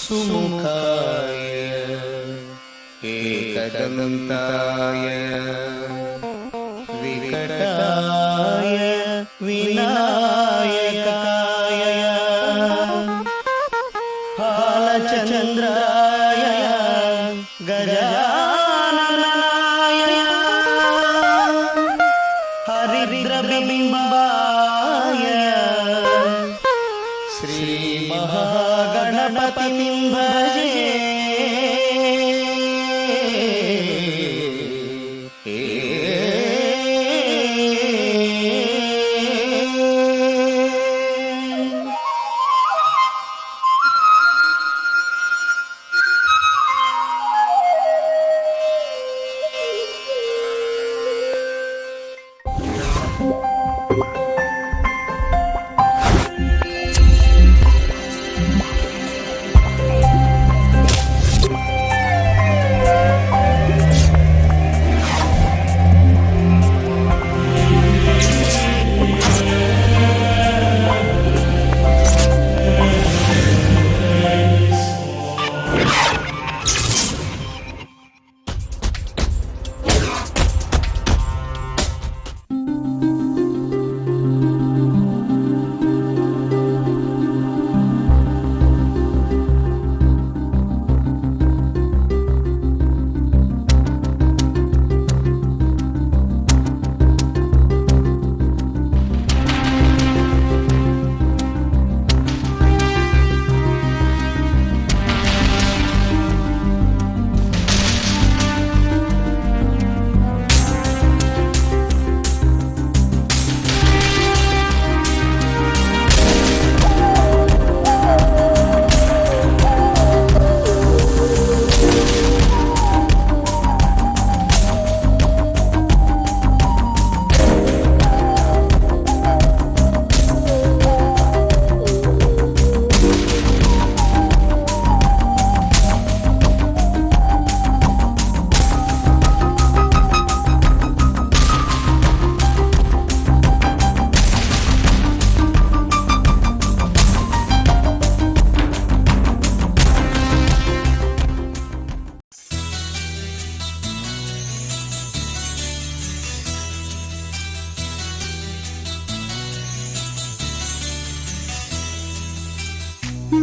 सुमुखाय एकदन्ताय विकटाय विनायकाय फालचन्द्राय गजाननाय हरिद्रबिम्बाय श्रीमहागणपतिं भजे।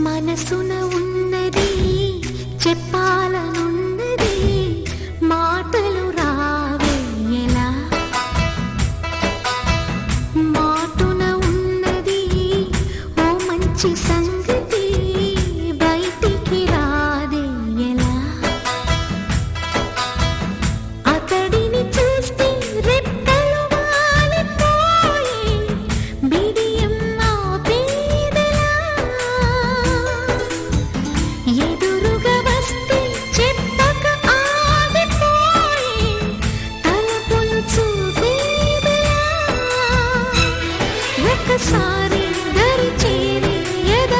మనసున ఉన్నది చెప్పాలనున్నది మాటలు రావేలా మాటున ఉన్నది ఓ మంచి సంగతి బయటికి రాదేలా అతడిని చూస్తే రెక్కలు వాలిపోయి బిడియం ఆపేదెలా ఎదురుగా వస్తే చెప్పక ఆగిపోయి తలపులు చూపేదెలా ఒకసారి దరి చేరి ఎద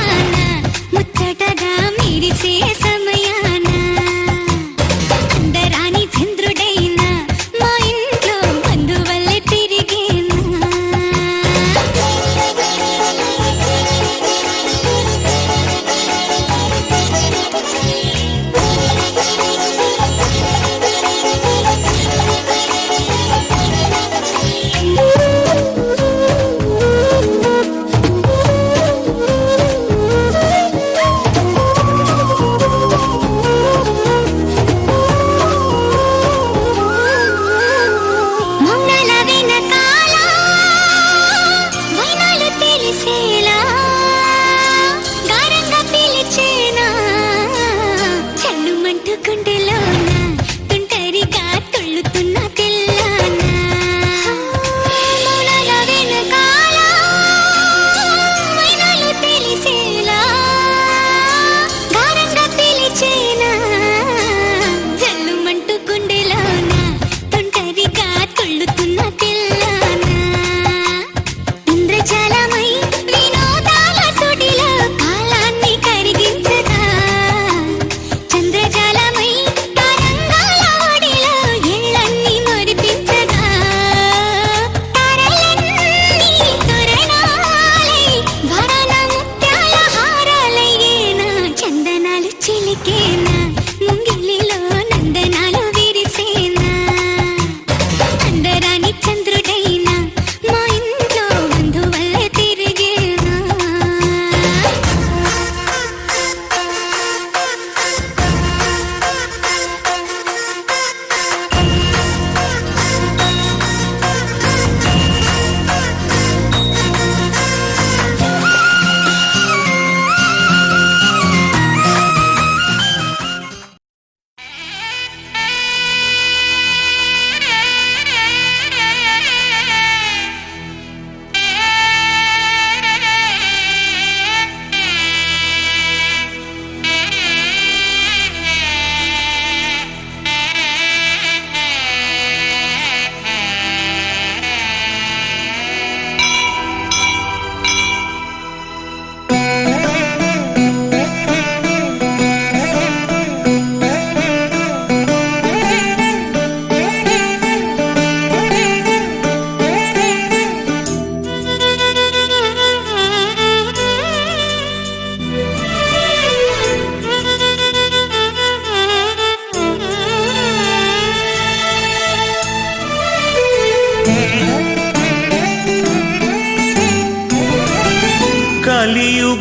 హృదయాన ముచ్చటగా మిరిసే సమయాన అందరాని చంద్రుడైన మా ఇంట్లో బంధువల్లే తిరిగేనా మౌనాల వెనకాల వైనాలు తెలిసేలా గారంగా పిలిచేనా చల్లుమంటూ గుండెలోన తుంటరిగా తుళ్ళుతున్న తెల్లాన మౌనాల వెనకాల వైనాలు తెలిసేలా గారంగా పిలిచేనా జల్లుమంటూ గుండెలోన తుంటరిగా తుళ్ళుతున్న తెల్లాన ఇంద్రజాలమై వినోదాల సుడిలో కాలాన్ని కరిగించగా చంద్రజాలమై తరంగాల ఒడిలో ఎళ్ళన్ని మురిపించగా తారలన్నీ తోరణాలై వరన ముత్యాల హారాలయ్యేనా చందనాలు చిలికేనా ముంగిలిలో నందనాలు విరిసేనా అందరాని చంద్రుడైనా మా ఇంట్లో బంధువల్లే తిరిగేనా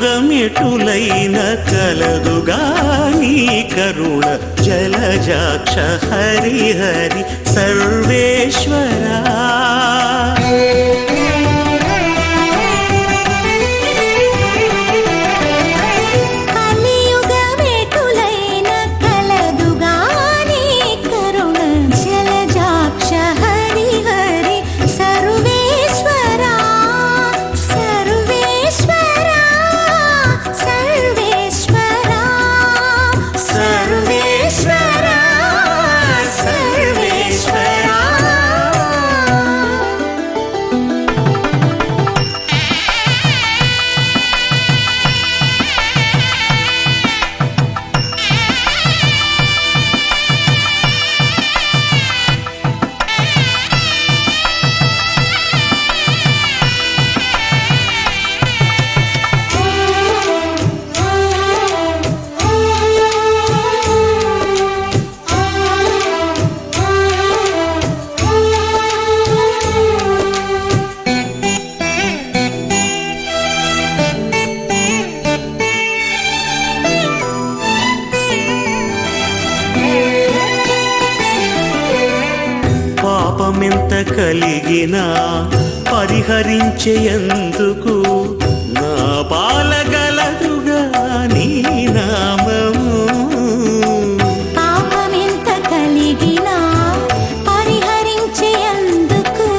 కలియుగమెటులైన కలదుగా నీ కరుణ జలజాక్ష హరిహరి సర్వేశ్వరా కలియుగమెటులైన కలదుగా నీ కరుణ జలజాక్ష హరిహరి సర్వేశ్వరా సర్వేశ్వరా సర్వేశ్వరా సర్వేశ్వరా సర్వేశ్వరా పాపమెంత కలిగినా పరిహరించేందుకు నా పాలగలదుగా నీ నామము పాపమెంత కలిగినా పరిహరించేందుకు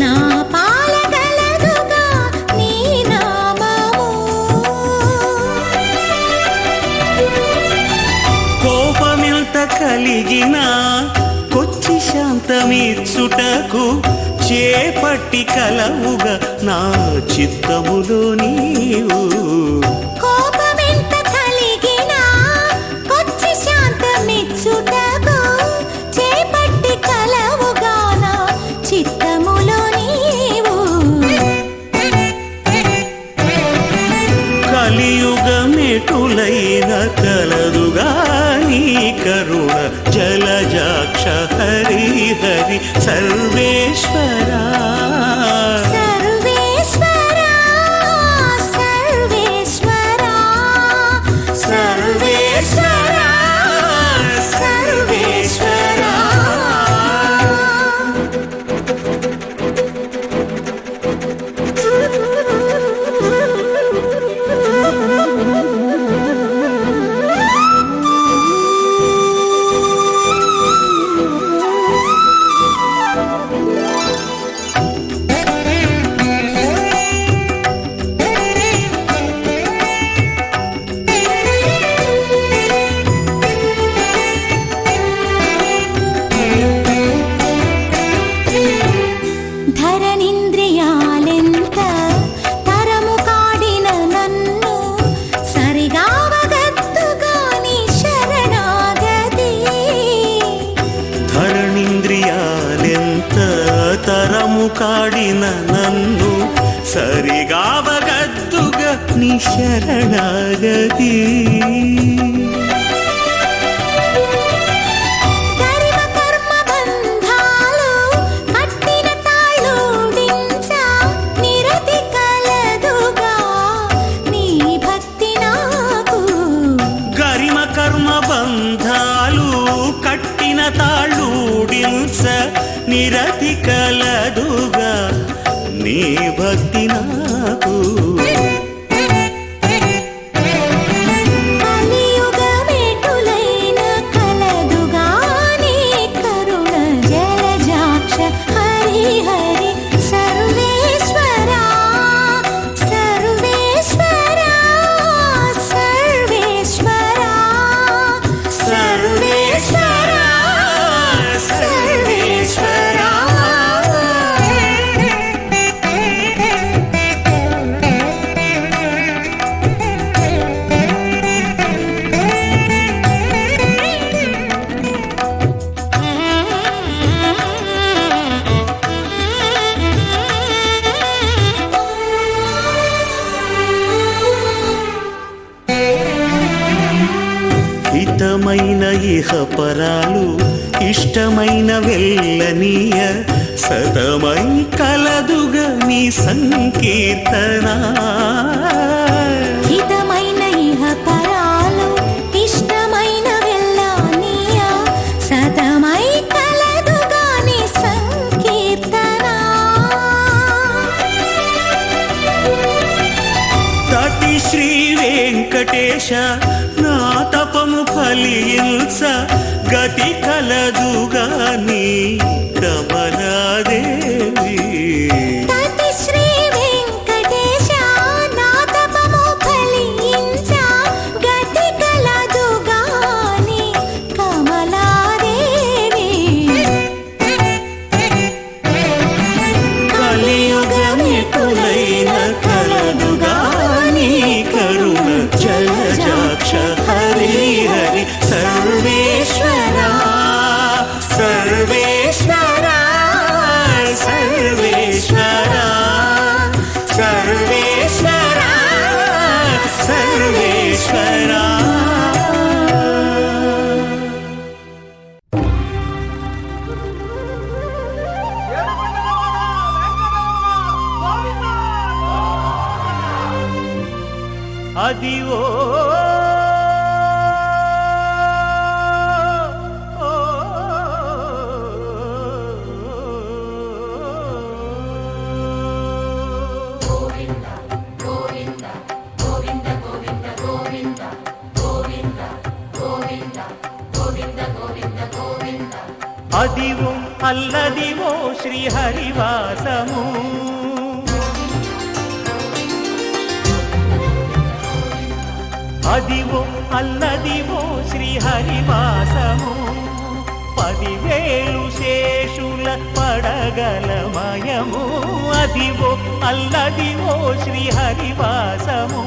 నా పాలగలదుగా నీ నామము కోపమెంత కలిగినా కొచ్చి శాంతమిచ్చుటకు చేపట్టి కలవుగా నా చిత్తములో నీవు కోపమెంత కలిగినా కొచ్చి శాంతమిచ్చుటకు చేపట్టి కలవుగా నా చిత్తములో నీవు కలియుగమెటులైన కలదుగా నీ కరుణ జలజాక్ష హరి హరి సర్వేశ్వరా సర్వేశ్వరా సర్వేశ్వరా సర్వేశ్వరా సర్వేశ్వరా ధరణింద్రియాలెంత తరము కాడిన నన్ను సరిగావగత్తుగా నీ శరణాగతి ధరణింద్రియాలెంత తరము కాడిన నన్ను సరిగావగద్దుగా నీ శరణాగతి గరిమ కర్మ బంధాలు కట్టిన తాళూడించ నిరతి కలదుగా నీ భక్తి నాకు గరిమ కర్మ బంధాలు కట్టిన తాళూడించ నిరతి కలదుగా నీ భక్తి నాకు కలియుగమెటులైన కలదుగా నీ కరుణ జలజాక్ష హరి హరి సర్వేశ్వరా సర్వేశ్వరా సర్వేశ్వరా సర్వేశ్వరా సర్వేశ్వరా హితమైన ఇహపరాలు ఇష్టమైన వెళ్ళనీయ సతమై కలదుగా నీ సంకీర్తన హితమైన ఇహ పరాలు ఇష్టమైన వెళ్ళనీయ సతమై కలదుగా నీ సంకీర్తన తటి శ్రీ వెంకటేశ నా తపము ఫలించ గతి కలదుగా నీ కమలాదేవి తటి శ్రీ వెంకటేశ నా తపము ఫలించ గతి కలదుగా నీ కమలాదేవి కలియుగమెటులైన కలదుగా నీ కరుణ జలజాక్ష హరి హరి సర్వేశ్వరా సర్వేశ్వరా సర్వేశ్వరా సర్వేశ్వరా సర్వేశ్వరా అదివో అదివో అల్లదివో శ్రీహరివాసము అదివో అల్లదివో శ్రీహరివాసము 10,000 శేషుల పడగలమయము అదివో అల్లదివో శ్రీహరివాసము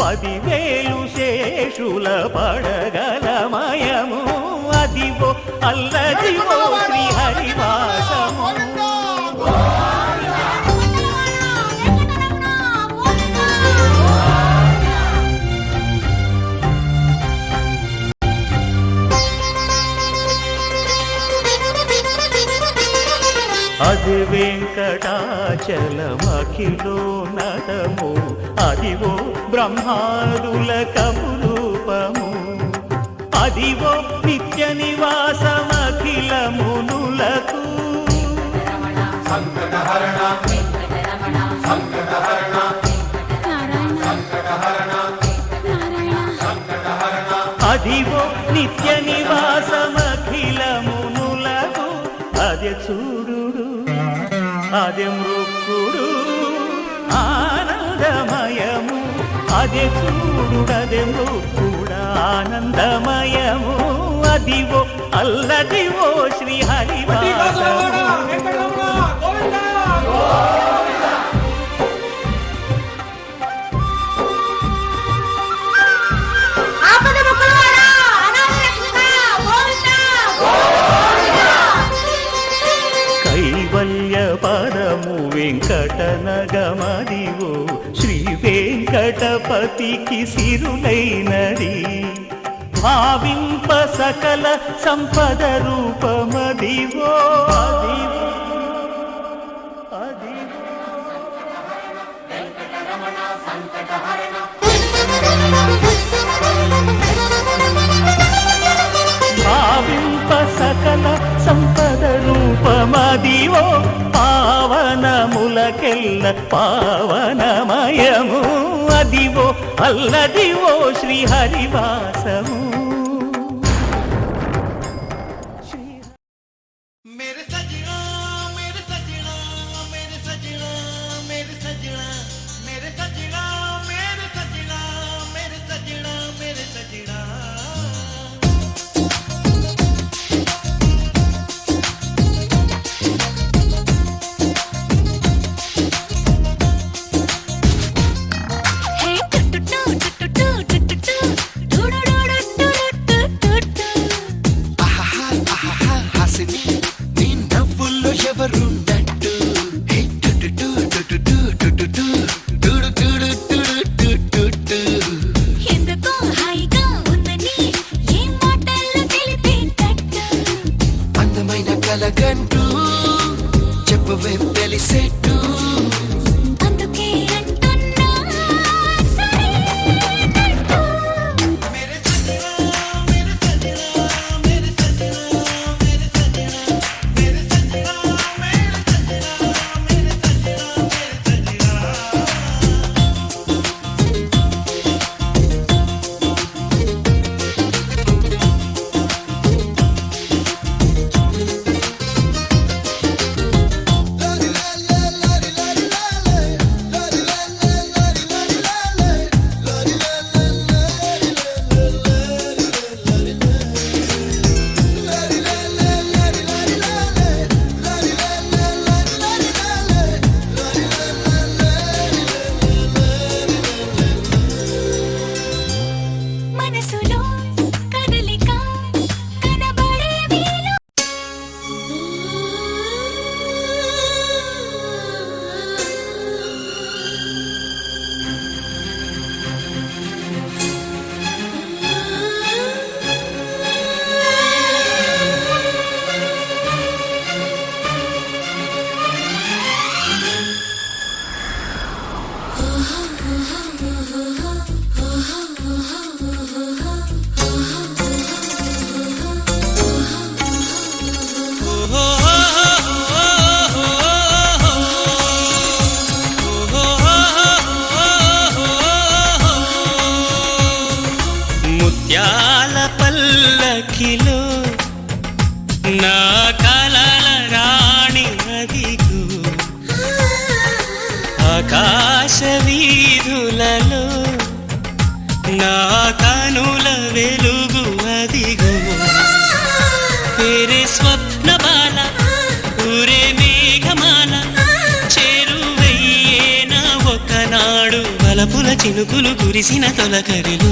10,000 శేషుల పడగలమయము అదివో అల్లదివో శ్రీహరివాసము అది వెంకటాచలమఖిలోన్నతము అదివో బ్రహ్మాదుల కపురూపము అదివో నిత్య నివాసమఖిలమునులకు అదివో నిత్య నివాసమఖిలమునులకు అదే చూడు అదే మృక్కుడు ఆనందమయము అదే చూడుడదే మృక్కుడ ఆనందమయము అదివో అల్లదివో శ్రీహరివాసము కైవల్య పరము వెంకటనగమదివో శ్రీ వెంకటపతికి సిరులైనది భావింప సకల సంపద రూపమదివో అదివో అదివో భావింప సకల సంపద రూపమదివో పావనములకెల్ల పావనమయము అదివో అల్లదివో శ్రీహరివాసము मेरे सजना मेरे सजना मेरे सजना मेरे सजना मेरे सजना मेरे सजना मेरे सजना मेरे सजना కలగంటూ చెప్పవేం తెలిసేట్టు అందుకే అంటున్నా సరేనంటూ. मेरे सजना मेरे सजना मेरे सजना मेरे सजना मेरे सजना मेरे सजना मेरे सजना मेरे सजना మనసులో కదలిక కనబడే వీలు. ముత్యాల పల్లకిలో నా కలల రాణి అదిగో ఆకాశ వీధులలో నా కనుల వెలుగు అదిగో చినుకులు కురిసిన తొలకరిలో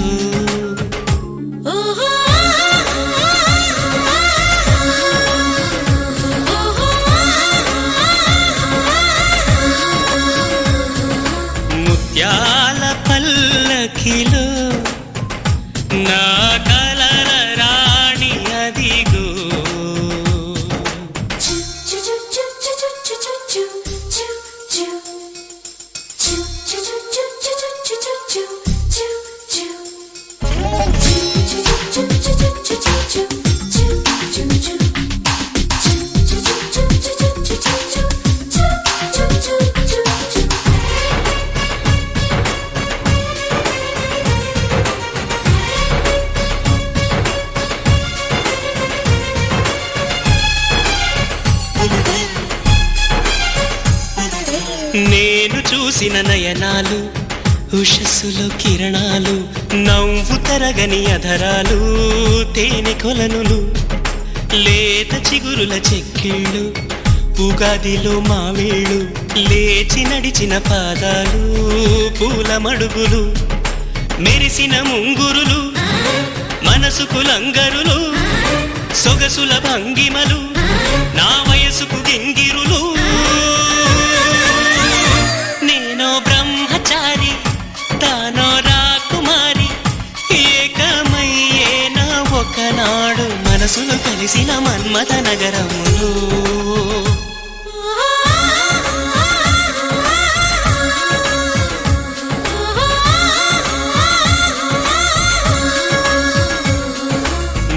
ముత్యాల పల్లకిలో నా కలల రాణి అదిగో నేను చూసిన నయనాలు ఉషస్సులో కిరణాలు నవ్వు తరగని అధరాలు తేనె కొలనులు లేత చిగురుల చెక్కిళ్ళు ఉగాదిలో మావేళ్ళు లేచి నడిచిన పాదాలు పూల మడుగులు మెరిసిన ముంగురులు మనసుకు లంగరులు సొగసుల భంగిమలు నా వయసుకు గింగిరులు నేనో బ్రహ్మచారి తానో రాకుమారి ఏకమయ్యేనా ఒకనాడు మనసులు కలిసిన మన్మథ నగరములో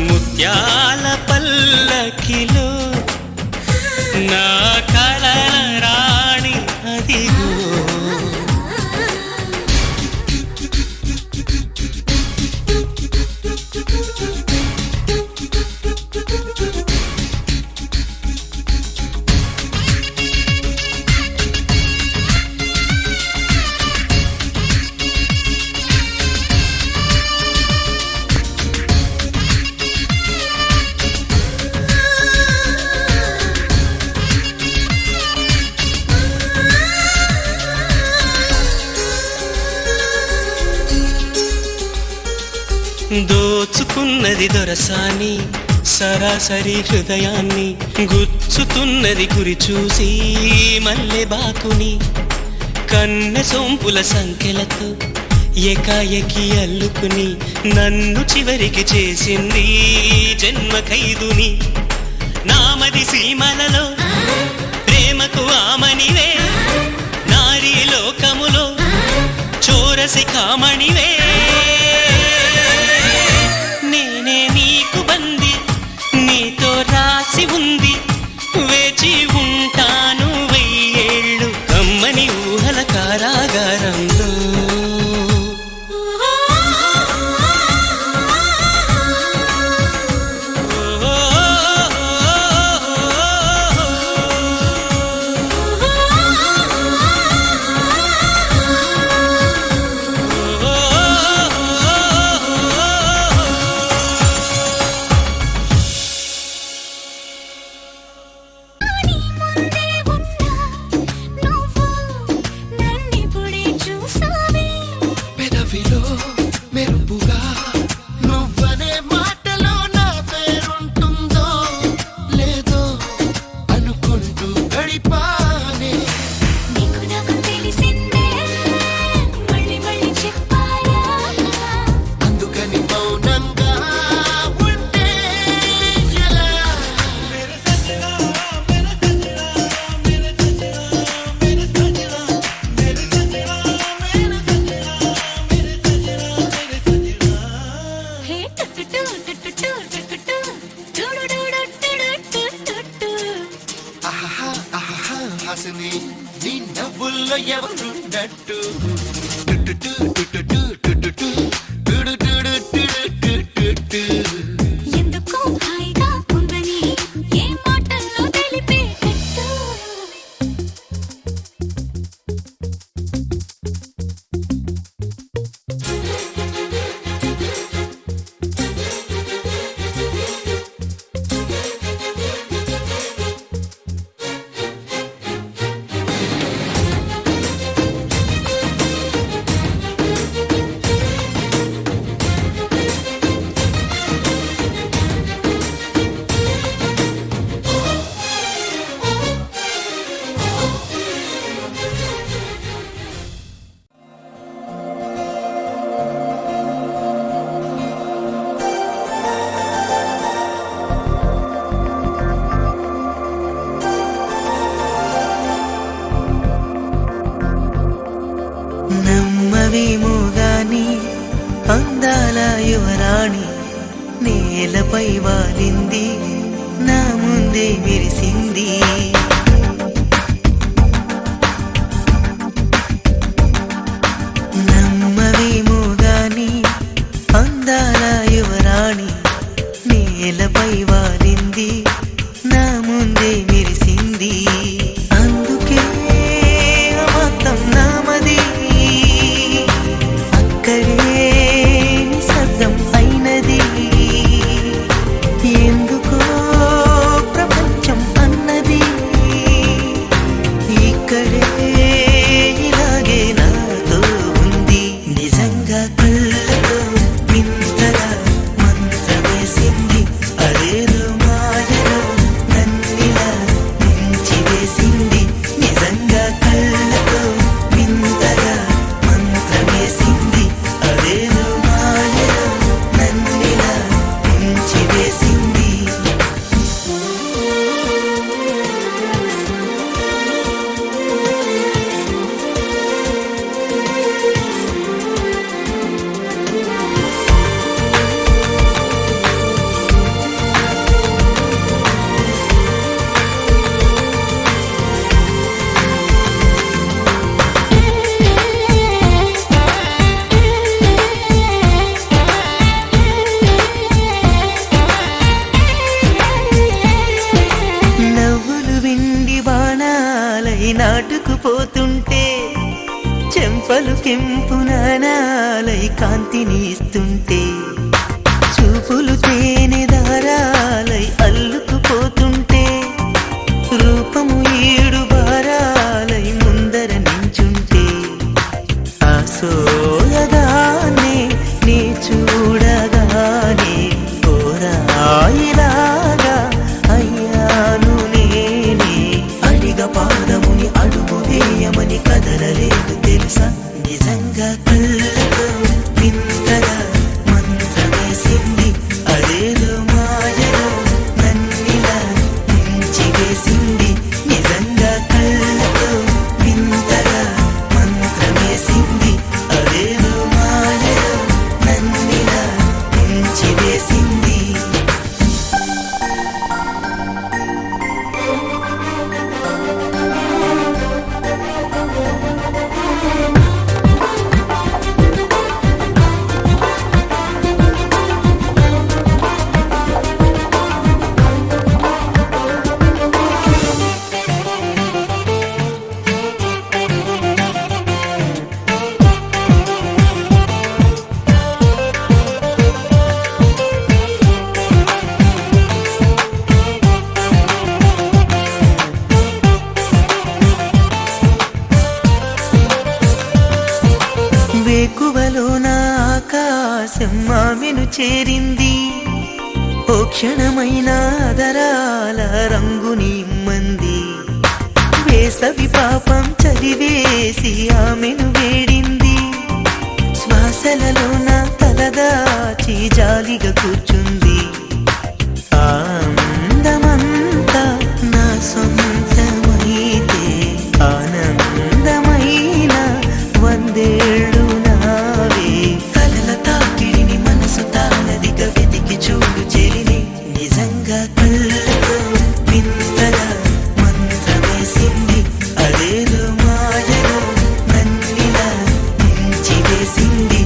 ముత్యాల పల్లకిలో నా కలల రాణి అదిగో దోచుకున్నది దొరసాని సరాసరి హృదయాన్ని గుచ్చుతున్నది గురి చూసి మల్లె బాకుని కన్నె సొంపుల సంఖ్యలతో ఏకాయకి అల్లుకుని నన్ను చివరికి చేసింది జన్మ ఖైదుని నామది సీమలలో ప్రేమకు ఆమనివే నారీ లోకములో చోరసి కామణివే నేనే నీకు బంది నీతో రాసి ఉంది వేచి ఉంటాను వెయ్యేళ్ళు కమ్మని ఊహల కారాగారంలో మెరుపుగా నువ్వనే మాటలో నా పేరుంటుందో లేదో అనుకుంటూ గడిపానే నీకు నాకు తెలిసిందే మళ్ళీ మళ్ళీ చెప్పాలా అందుకని మౌనంగా ఉంటే ఎలా మేరే సజనా మేరే సజనా మేరే సజనా మేరే సజనా మేరే సజనా మేరే సజనా మేరే సజనా మేరే సజనా యువరాణి నేలపై వాలింది నా ముందే మెరిసింది నమ్మవేమో గాని అందాల యువరాణి నేలపై వాలింది నా ముందే మెరిసింది అందుకే మొత్తం నామది అక్కడే నిశ్శబ్దం అయినది ఎందుకో ప్రపంచం అన్నది ఇక్కడే ఇలాగే నాతో ఉంది నిజంగా కళ్ళతో వింతగా మంత్రమేసింది అదేదో మాయలో నన్నిలా ముంచివేసింది నిజంగా కళ్ళతో వింతగా మంత్రమేసింది అదేదో మాయలో నన్నిలా ముంచివేసింది నవ్వులు విండి బాణాలై నాటుకుపోతుంటే చెంపలు కెంపు నాణాలై కాంతిని ఇస్తుంటే చూపులు తేనె దారాలై అల్లుకుపోతుంటే రూపము ఏడు బారాలై ముందర నించుంటే ఆ సోయగానే నీ చూడగానే కోరాయిలాగా అయ్యాను నేనే అడిగ పాదముని అడుగు వేయమని కదలలేదు తెలుసా నిజంగా కళ్ళతో వింతగా మంత్రమేసింది అదేదో మాయలో నన్నిలా ముంచివేసింది నిజంగా కళ్ళతో వింతగా మంత్రమేసింది అదేదో మాయలో నన్నిలా ముంచివేసింది వేకువలో నా ఆకాశం ఆమెను చేరింది ఓ క్షణమైన ఆదరాల రంగుని ఇమ్మంది వేసవి పాపం చదివేసి ఆమెను వేడింది శ్వాసలలో నా తలదాచి జాలిగా కూర్చుంది ఆ అందమంతా నా సొంతమైతే ఆనందమైన వందేళ్ళు నావే కలల తాకిడిని మనసు తానదిగా వెతికి చూడు చెలిని నిజంగా కళ్ళతో వింతగా మంత్రమేసింది అదేదో మాయలో నన్నిలా ముంచివేసింది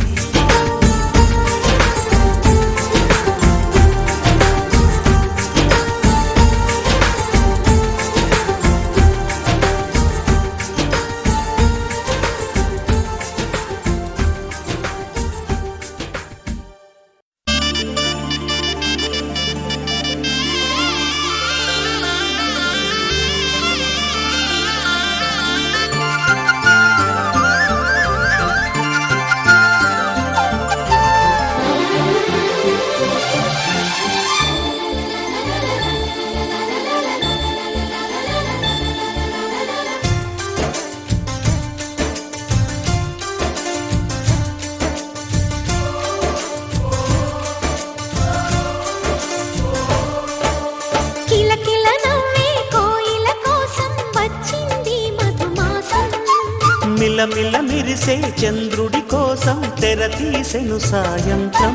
మిలమిల మిరిసే చంద్రుడి కోసం తెర తీసెను సాయంత్రం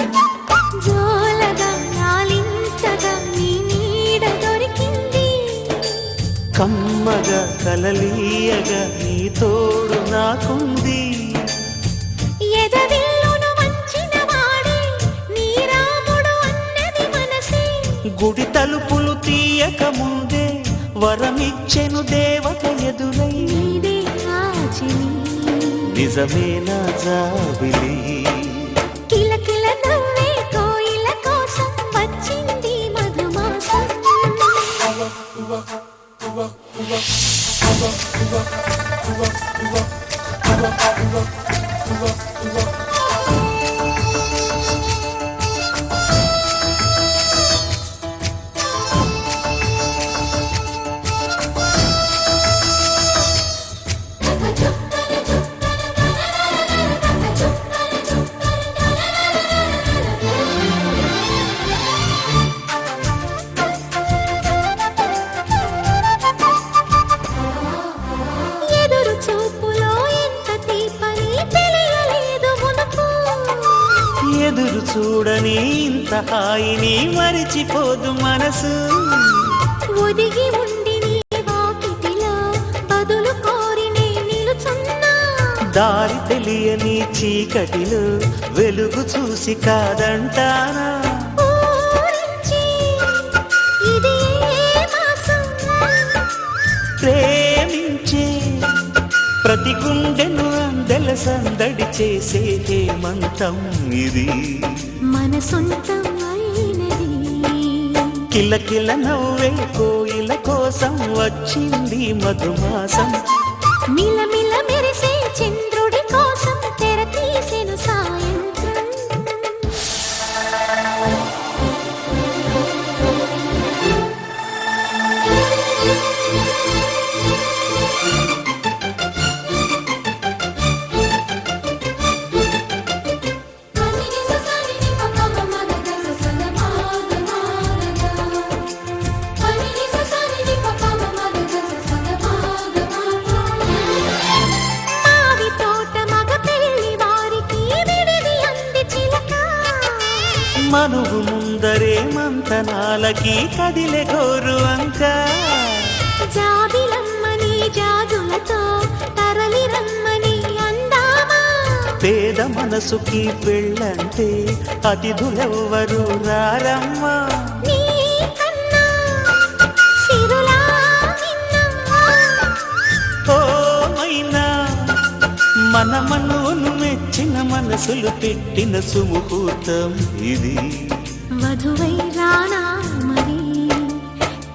జోలగా లాలించగా నీ నీడ దొరికింది కమ్మగా కలలీయగా నీ తోడు నాకుంది ఎదవిల్లును వంచిన వాడే నీ రాముడు అన్నది మనసే గుడి తలుపులు తీయక ముందే వరమిచ్చెను దేవత ఎదురై నీదే ఆచిని నిజమేనా జాబిలి కిలకిల నవ్వే కోయిల కోసం వచ్చింది మధుమాసం ఎదురు చూపులో ఎంత తీపని తెలియలేదు మునుపు ఎదురు చూడని ఇంత హాయిని మరిచిపోదు మనసు ఒదిగి ఉండి నీ వాకిటిలో బదులు కోరి నే నిలుచున్నా దారి తెలియని చీకటిలో వెలుగు చూసి కాదంటానా ఊరించి ఇది ఏ మాసం ప్రేమించే ప్రతి గుండెను అందెల సందడి చేసే హేమంతం ఇది మన సొంతం అయినది కిలకిల నవ్వే కోయిల కోసం వచ్చింది మధుమాసం మిలమిల మెరిసే చంద్రుడి కోసం తెర తీసెను సాయంత్రం మావి తోట మగ పెళ్లి వారికి విడిది అంది చిలక మనువు ముందరే మంతనాలకి కదిలే గోరు అంక జాబిలమ్మని జాజులతో తరలి రమ్మని అందామా పేద మనసుకి పెళ్ళంటే అతిథులెవ్వరు రారమ్మా నీ కన్నా సిరులా నిన్నా ఓ మైనా మన మనవును మెచ్చిన మనసులు పెట్టిన సుముహూర్తం ఇది వధువై రానా మరి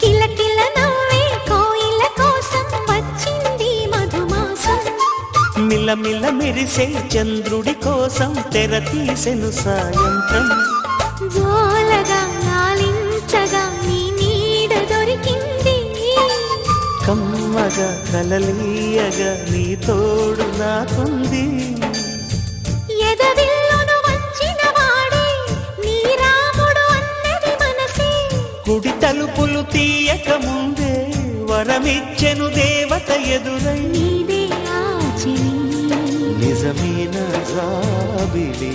కిలకిల నవ్వే కోయిల కోసం వచ్చింది మధుమాసం మిలమిల మెరిసే చంద్రుడి కోసం తెర తీసెను సాయంత్రం జోలగా లాలించగా నీ నీడ దొరికింది కమ్మగా కలలీయగా నీ తోడు నాకుంది ఎదవిల్లును వంచిన వాడే నీ రాముడు అన్నది మనసే గుడి తలుపులు తీయక ముందే వరమిచ్చెను దేవత ఎదురై నీదే ఆచిని నిజమైన జాబిలి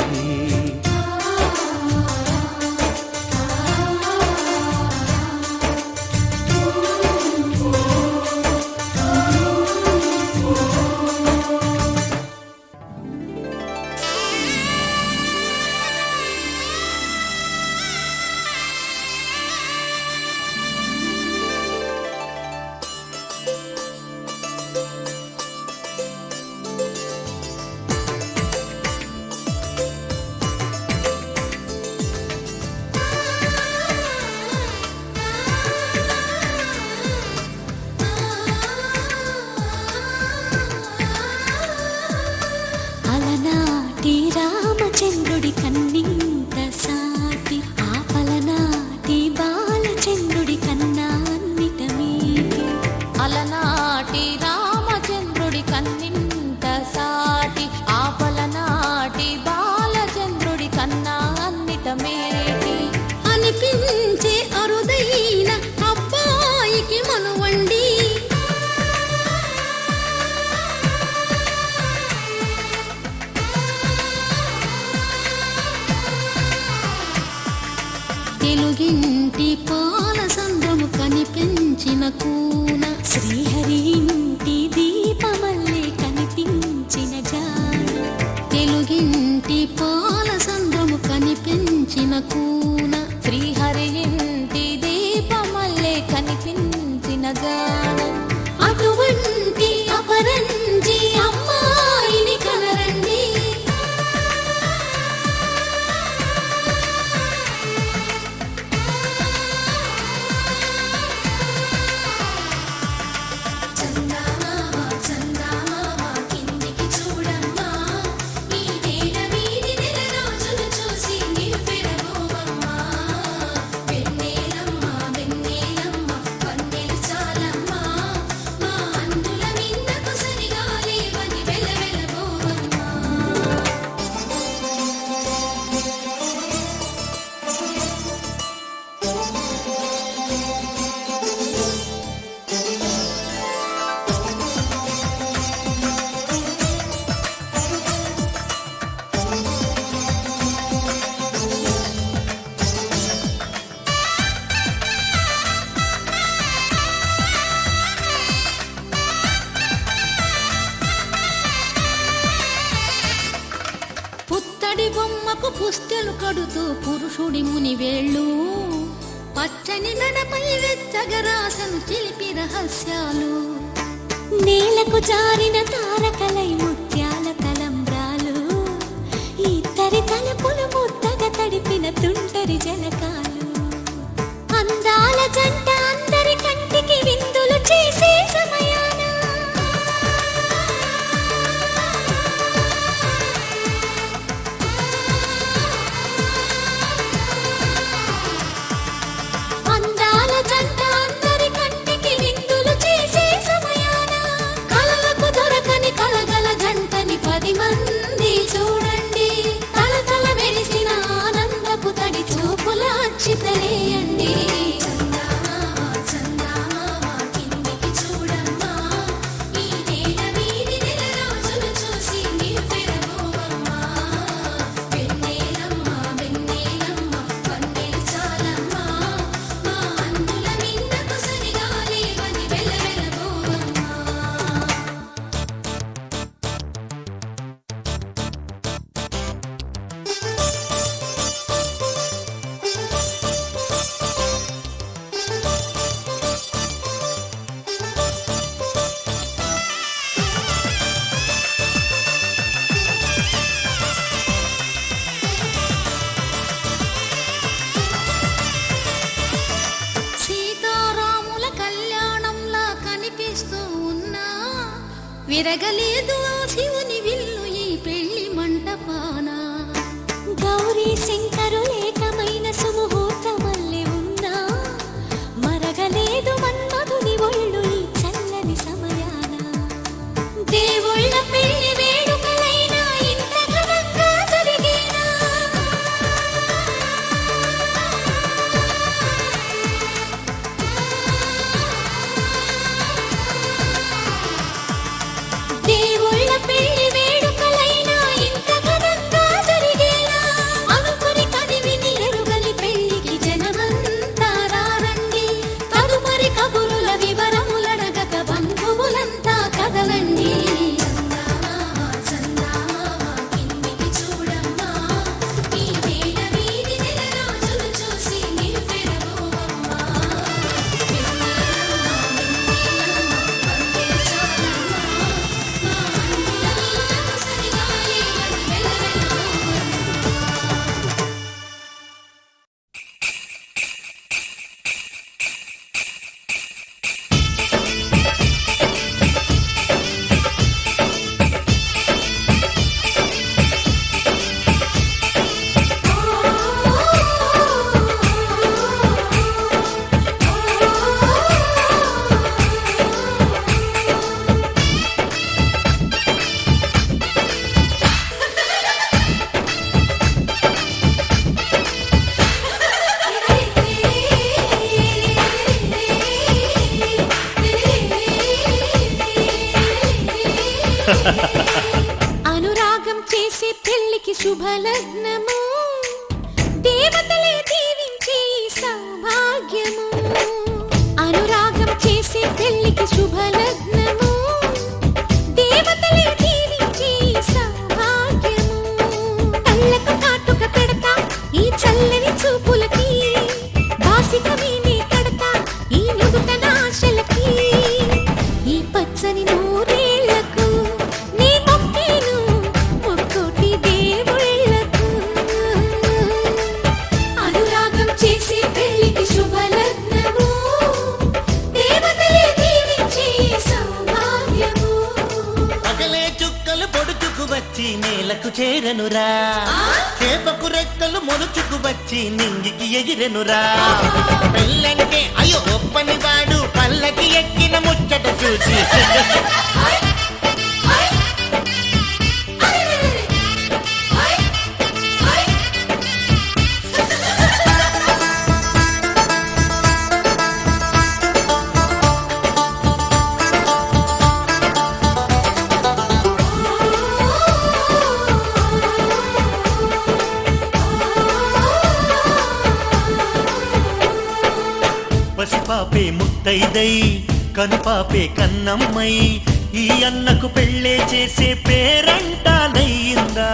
అలనాటి రామచంద్రుడి కన్నింత సాటి ఆపలనాటి బాలచంద్రుడి కన్నా అన్నిట మీటి అలనాటి రామచంద్రుడి కన్నింత సాటి ఆపలనాటి బాలచంద్రుడి కన్నా అన్నిట మేటి అనిపించే అరుదైన అబ్బాయికి మనువండి తెలుగింటి పాల సంద్రము కనిపించిన కూన శ్రీహరి ఇంటి దీపమల్లే కనిపించిన జాన తెలుగింటి పాల సంద్రము కనిపించిన కూన శ్రీహరి ఇంటి దీపమల్లే కనిపించిన గానం అటువంటి అపరంజి అమ్మాయిని కనరండి చందమామ చందమామ కిందికి చూడమ్మా ఈ నేల వీధి నెల రోజులు చూసి నివ్వెరబోవమ్మా వెన్నెలమ్మ వెన్నెలమ్మ వన్నెలు చాలమ్మా మా అందుల మిన్నకు సరిగా లేవని వెలవెలబోవమ్మా పుత్తడి బొమ్మకు పుస్తెలు కడుతూ పురుషుడి ముని వేళ్ళు పచ్చని మెడపై వెచ్చగరాసను చిలిపి రహస్యాలు నేలకు జారిన తారకలై ముత్యాల తలంబ్రాలు ఇద్దరి తలపులు ముద్దగా తడిపిన తుంటరి జలకాలు అందాల జంట అందరి కంటికి విందులు చేసే సమయాన అందాల జంట అందరి కంటికి విందులు చేసే సమయాన కలలకు దొరకని కలగల జంటని 10 మంది చూడండి తలతల మెరిసిన ఆనందపు తడి చూపుల అచ్చితలేయండి చందమామ చందమామ కిందికి చూడమ్మా ఈ నేల వీధి నెల రోజులు చూసి నివ్వెరబోవమ్మా వెన్నెలమ్మ వెన్నెలమ్మ వన్నెలు చాలమ్మా మా అందుల మిన్నకు సరిగా లేవని వెలవెలబోవమ్మా సీతారాముల కళ్యాణంలా కనిపిస్తూ ఉన్నా విరగలేదు ఆ శివుని విల్లు ఈ పెళ్లి మంటపాన గౌరీ శంకరులేకమైన సుముహూర్తమల్లె ఉన్నా మరగలేదు మన్మధుని ఒళ్ళు ఈ చల్లని సమయాన దేవుళ్ళ పెళ్లి వేడుకలైనా ఇంత ఘనంగా జరిగేనా దేవుళ్ళ పెళ్లి వేడుకలైనా ఇంత ఘనంగా జరిగేనా అనుకుని కనివిని ఎరుగని పెళ్లికి జనమంతా రారండి తదుపరి కబురుల వివరములడగక బంధువులంతా కదలండి చందమామ చందమామ కిందికి చూడమ్మా ఈ నేల వీధి నెల రోజులు చూసి నివ్వెరబోవమ్మా వెన్నెలమ్మ వెన్నెలమ్మ వన్నెలు చాలమ్మా మా అందుల మిన్నకు సరిగా లేవని వెలవెలబోవమ్మా అనురాగం చేసే పెళ్లికి శుభలగ్నము దేవతలే దీవించే ఈ చేసే పెళ్లికి శుభలగ్నము దేవతలే దీవించే సౌభాగ్యము కళ్ళకు కాటుక పెడతా ఈ చల్లని చూపులకి బాసిక వీణే కడతా ఈ నుదుటన ఆశలకి ఈ పచ్చని నూరేళ్లకు నీ మొక్కేను ముక్కోటి దేవుళ్ళకు అనురాగం చేసే పెళ్లికి శుభలగ్నము దేవతలే దీవించే సౌభాగ్యము పగలే చుక్కలు పొడుచుకు వచ్చి నేలకు చేరనురా చేపకు రెక్కలు మొలుచుకు వచ్చి నింగికి ఎగిరెనురా పెళ్ళంటే అయ్యో ఒప్పని వాడు పల్లకి ఎక్కిన ముచ్చట చూసి పసిపాపే ముత్తైదై కనుపాపే కన్నమ్మై ఈ అన్నకు పెళ్ళే చేసే పేరంటానయ్యిందా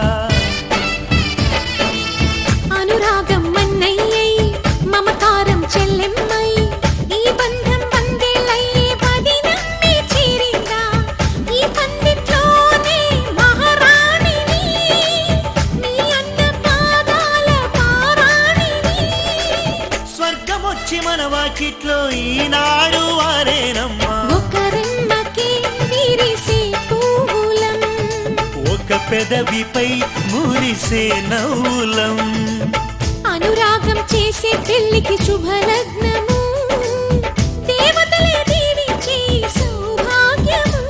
అనురాగం మన్నయ్యై మమకారం చెల్లెమ్మై ఈ బంధం వందేలయ్యే పదినమ్మే చేరిందా ఈ పందిట్లోనే మహారాణిని నీ అన్న పాదాల పారాణిని స్వర్గమొచ్చి మన వాకిట్లో ఈనాడు వారేనమ్మా ఒక రెమ్మకే విరిసే పూలం ఒక పెదవిపై మురిసే నవ్వులం అనురాగం చేసే పెళ్లికి శుభలగ్నము దేవతలే దీవించే సౌభాగ్యము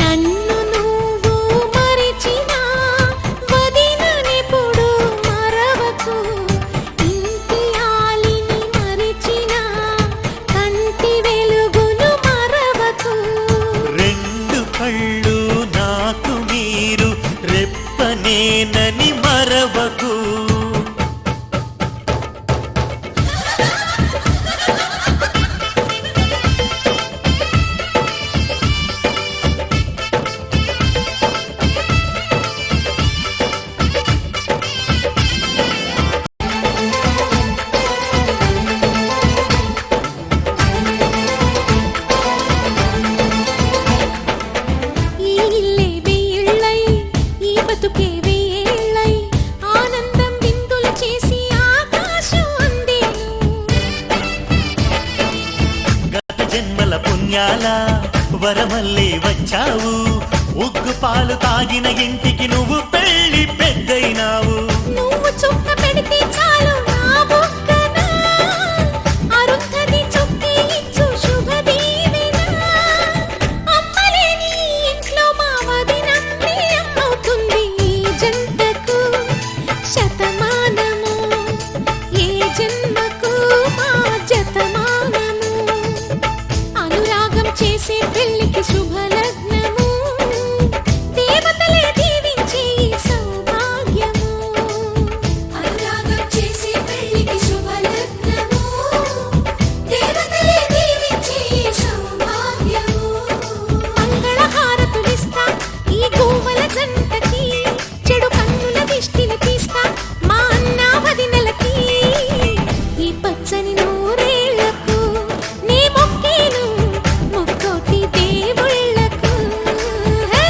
నన్ను నువ్వు మరిచినా వదిననెప్పుడు మరవకు ఇంటి ఆలిని మరిచినా కంటి వెలుగును మరవకు రెండు కళ్ళు నాకు మీరు రెప్పనేనని మరవకు ఈ ఇల్లే వెయ్యిళ్ళై ఈ బతుకే వెయ్యేళ్ళై ఆనందం బిందులు చేసి ఆకాశం అందేను గత జన్మల పుణ్యాల వరమల్లే వచ్చావు ఉగ్గు పాలు తాగిన ఇంటికి నువ్వు పెళ్లి పెద్దయినావు నువ్వు చుక్క పెడితే చాలు నా బుగ్గన అరుంధతి చుక్కి ఇచ్చు శుభదీవెన అమ్మలేని ఇంట్లో మా వదినమ్మే అమ్మవుతుంది ఈ జంటకు శతమానము ఏ జన్మకు మా జతమానము అనురాగం చేసే పెళ్లికి శుభలగ్నము దేవతలే దీవించే సౌభాగ్యము అనురాగం చేసే పెళ్లికి శుభలగ్నము దేవతలే దీవించే సౌభాగ్యము మంగళహారతులిస్తా ఈ గోవల జంటకి చెడు కన్నుల దిష్టిని తీస్తా మా అన్న వదినలకి ఈ పచ్చని నూరేళ్లకు నీ మొక్కేను ముక్కోటి దేవుళ్ళకు హే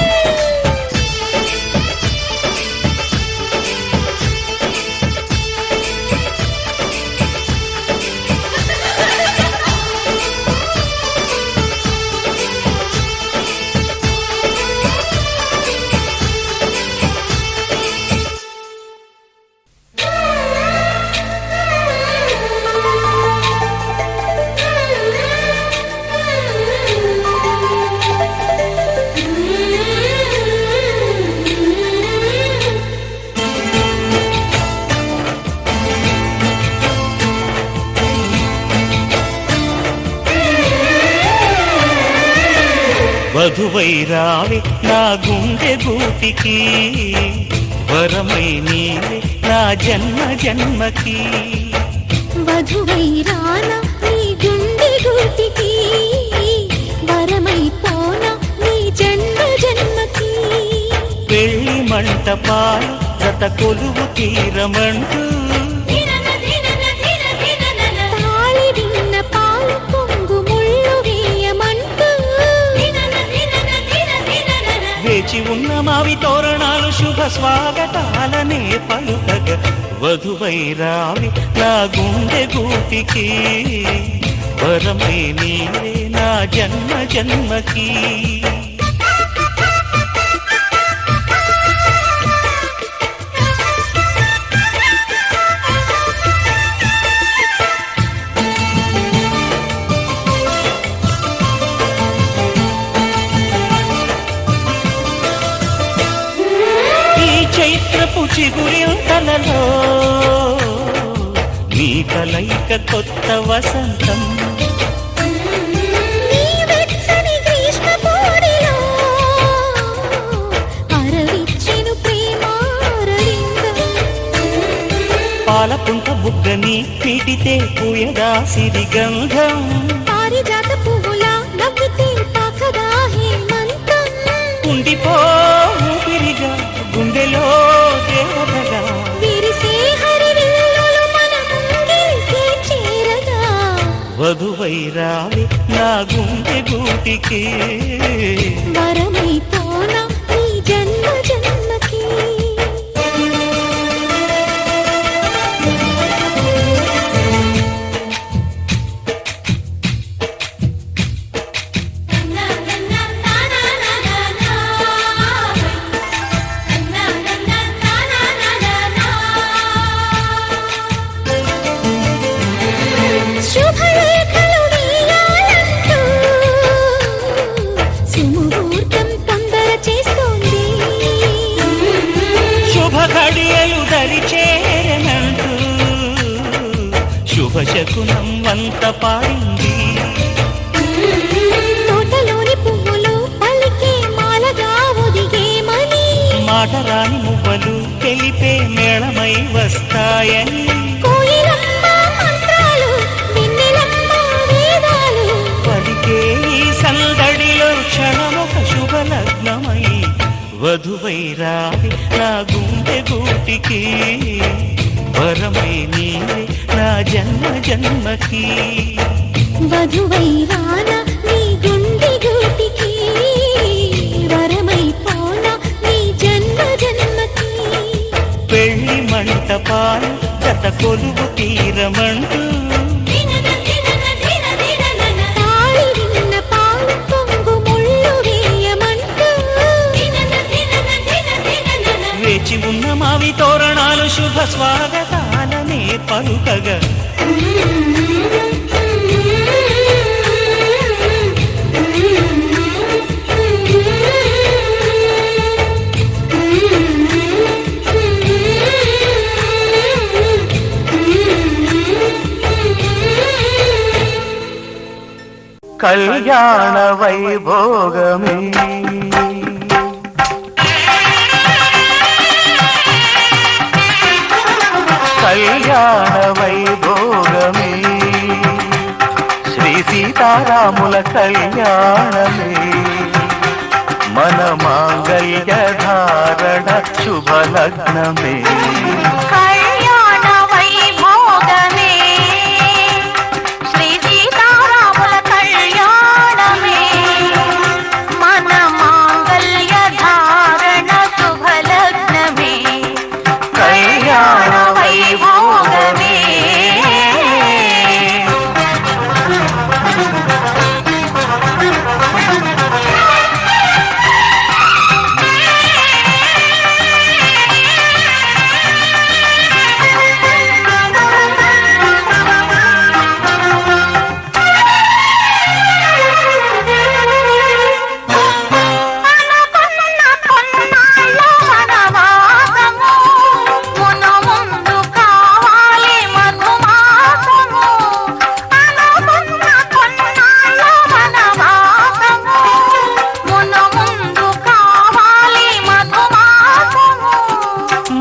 వధువై రావే నా గుండె గూటికి వరమై నీవే నా జన్మ జన్మకి వధువై రానా నీ గుండె గూటికి వరమైపోనా నీ జన్మ జన్మకి పెళ్లి మంటపాలు జత కొలువు తీరమంటూ తాళి విన్న పాలు పొంగు ముళ్ళు వేయమంటూ వేచి ఉన్న మావి తోరణాలు శుభ స్వాగతాలనే పలుకగ వధువై రావి నా గుండె గూటికి వరమై నీవే నా జన్మ జన్మకి చైత్రపు చిగురింతలలో నీ కలయిక కొత్త వసంతం నీ వెచ్చని గ్రీష్మ పోడిలో అరవిచ్చెను ప్రేమారవిందం పాలపుంట బుగ్గని పీటితే పూయదా సిరిగంధం పారిజాత పువ్వులా నవ్వితే తాకదా హేమంతం ఉండిపో ఊపిరిగా గుండెలో దేవతగా విరిసే హరివిల్లులు మన ముంగిలికి చేరగా వధువై రావి నా గుండె గూటికి వరమైపోనా నీ జన్మ జన్మకి శుభలేఖలు వేయాలంటూ సుముహూర్తం తొందర చేస్తోంది శుభ ఘడియలు దరి చేరనంటూ శుభ శకునం వంత పాడింది తోటలోని పువ్వులు పలికే మాలగా ఒదిగేమని మాటరాని మువ్వలు తెలిపే మేళమై వస్తాయని కోయిలమ్మ మంత్రాలు వెన్నెలమ్మ వేదాలు పలికే ఈ సందడిలో క్షణమొక శుభలగ్నమై వధువై రావి నా గుండె గూటికి వరమై నీవే నా జన్మ జన్మకి వధువై రానా నీ గుండె గూటికి వరమైపోనా నీ జన్మ జన్మకి పెళ్లి మంటపాలు జత కొలువు తీరమంటూ తాళి విన్న పాలు పొంగు ముళ్ళు వేయమంటూ వేచి ఉన్న మావి తోరణాలు శుభ స్వాగతాలనే పలుకగా కళ్యాణ వైభోగమే కళ్యాణ వైభోగమే శ్రీ సీతారాముల కళ్యాణమే మన మాంగళ్య ధారణ శుభలగ్నమే కళ్యాణ వైభోగమే శ్రీ సీతారాముల కళ్యాణమే మన మాంగళ్య ధారణ శుభలగ్నమే కళ్యాణ వైభోగమే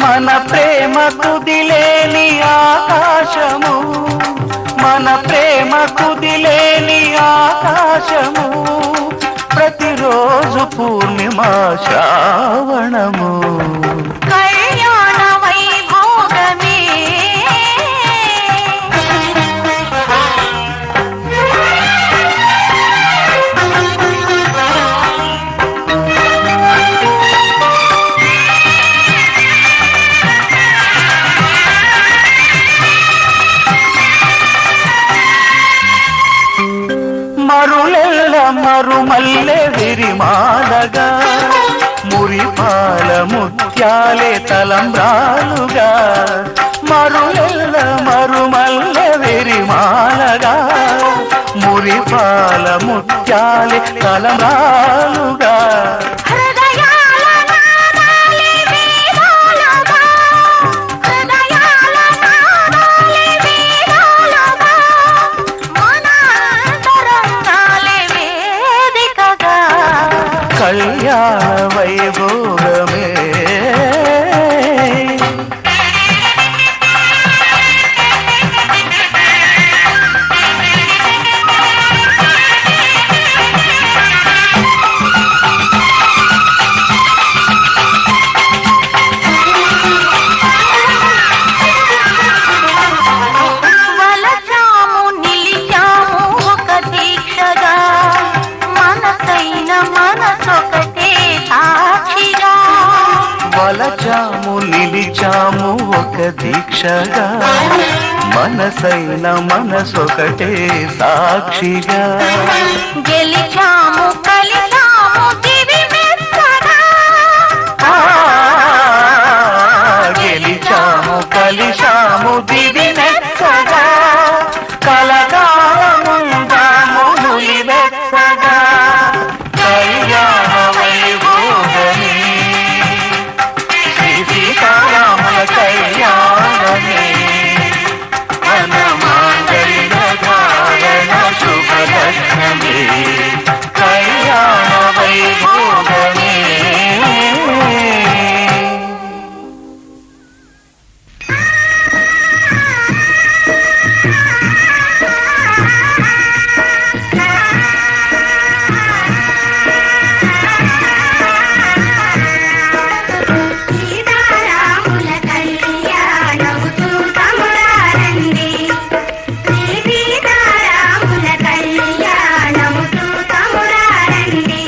మన ప్రేమ కుదిలేని ఆకాశము మన ప్రేమ కుదిలేని ఆకాశము ప్రతిరోజు పూర్ణిమ శ్రావణము కళ్యాణ వైభోగమే మరులెల్ల మరుమల్లె విరిమాలగా మురిపాల ముత్యాలే తలంబ్రాలుగా మరులెల్ల మరుమల్లె విరిమాలగా మురిపాల ముత్యాలే తలంబ్రాలుగా హృదయాల నాదాలే వేదాలుగా హృదయాల నాదాలే వేదాలుగా మన అంతరంగాలే వేదికగా కళ్యాణ వైభోగమే వలచాము నిలిచాము ఒక దీక్షగా మనసైన మనసొకటే సాక్షిగా వలచాము నిలిచాము ఒక దీక్షగా మనసైన మనసొకటే సాక్షిగా గెలిచాము కలిచాము దివి మెత్తగా ఆ, గెలిచాము కలిశాము దివి మెచ్చగా కలగాముందాము నులి వెచ్చగా కళ్యాణ వైభోగమే శ్రీ సీతారాముల కళ్యాణమే మన మాంగళ్య ధారణ శుభలక్ష్మే కళ్యాణ వైభోగమే సీతారాముల కళ్యాణము చూతమురారండి సీతారాముల కళ్యాణము చూతమురారండి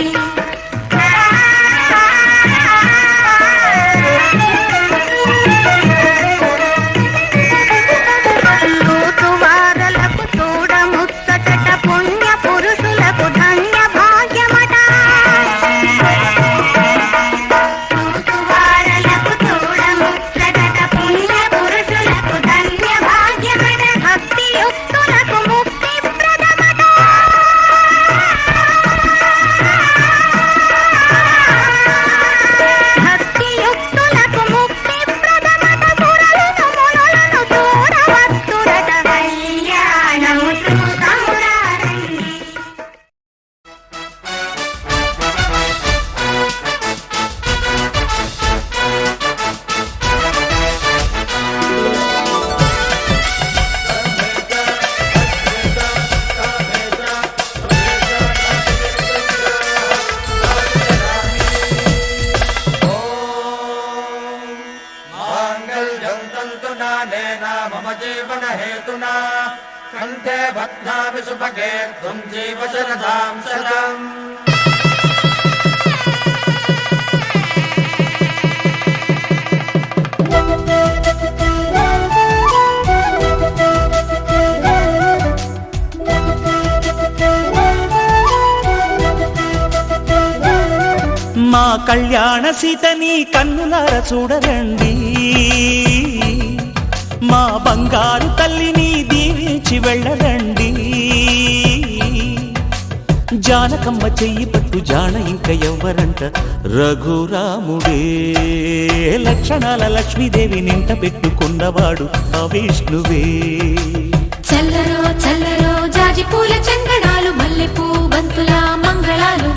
తూతువారలకు చూడముచ్చటట పుణ్య పురుషులకు ధన్య భాగ్యమట తూతువారలకు చూడముచ్చటట పుణ్య పురుషులకు ధన్య భాగ్యమట భక్తియుక్తులకు ముక్తి ప్రదమట భక్తియుక్తులకు ముక్తి ప్రదమట పురలను మునులను చూడవచ్చురట కళ్యాణము చూతమురారండి माङ्गल्यं तन्तुना नेन मम जीवन हेतुना कण्ठे बध्नामि सुभगे त्वं जीव शरदां शतम् మా కళ్యాణ సీతని కన్నులార చూడరండి మా బంగారు తల్లిని దీవించి వెళ్ళరండి జానకమ్మ చెయ్యి పట్టు జాన ఇంక ఎవ్వరంట రఘురాముడే లక్షణాల లక్ష్మీదేవి నింట పెట్టుకున్నవాడు ఆ విష్ణువే చల్లరో చల్లరో జాజి పూల చందనాలు మల్లెపూ బంతుల మంగళాలు